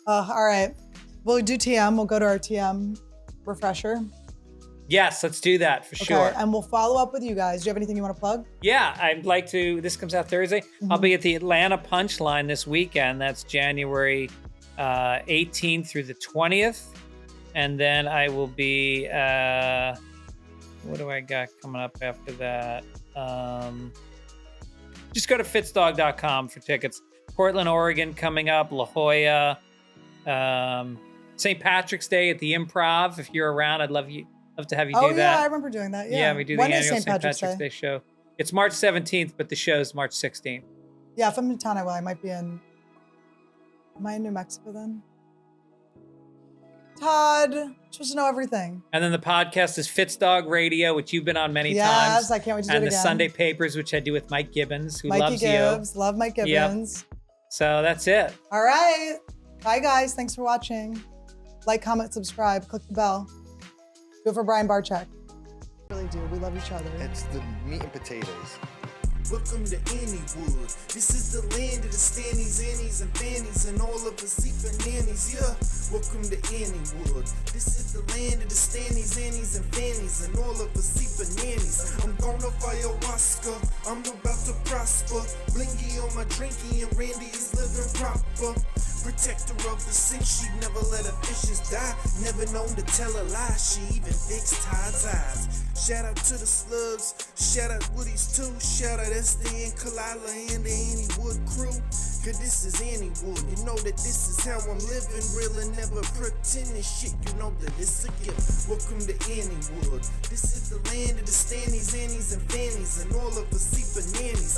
All right. We'll do TM. We'll go to our TM refresher. Yes, let's do that for sure. And we'll follow up with you guys. Do you have anything you want to plug? Yeah, I'd like to. This comes out Thursday. Mm-hmm. I'll be at the Atlanta Punchline this weekend. That's January 18th through the 20th. And then I will be, what do I got coming up after that? Just go to fitsdog.com for tickets. Portland, Oregon coming up, La Jolla, St. Patrick's Day at the Improv. If you're around, I'd love to have you do that. Oh, yeah, I remember doing that. Yeah, we do the annual St. Patrick's Day show. It's March 17th, but the show's March 16th. Yeah, if I'm in town, I might be in Am I in New Mexico then? Todd, you're supposed to know everything. And then the podcast is Fitz Dog Radio, which you've been on many times. Yes, I can't wait to do it And the again. Sunday Papers, which I do with Mike Gibbons, who Mikey loves Gibbs. you. Love Mike Gibbons. So that's it. All right. Bye, guys. Thanks for watching. Like, comment, subscribe, click the bell. Do it for Brian Barczyk. We really do. We love each other. It's the meat and potatoes. Welcome to Anniewood. This is the land of the standies, annies, and fannies, and all of the sleeping nannies. Yeah, welcome to Anniewood. This is the land of the standies, annies, and fannies, and all of the sleeping nannies. I'm gonna ayahuasca. I'm about to prosper. Blingy on my drinky, and Randy is living proper. Protector of the sick, she never let her fishes die. Never known to tell a lie, she even fixed Todd's eyes. Shout out to the slugs, shout out Woody's too. Shout out Esther and Kalila and the Anniewood crew. Cause this is Anniewood, you know that this is how I'm living. Real and never pretending shit, you know that it's a gift. Welcome to Anniewood. This is the land of the standies, annies, and fannies, and all of the sleeping nannies.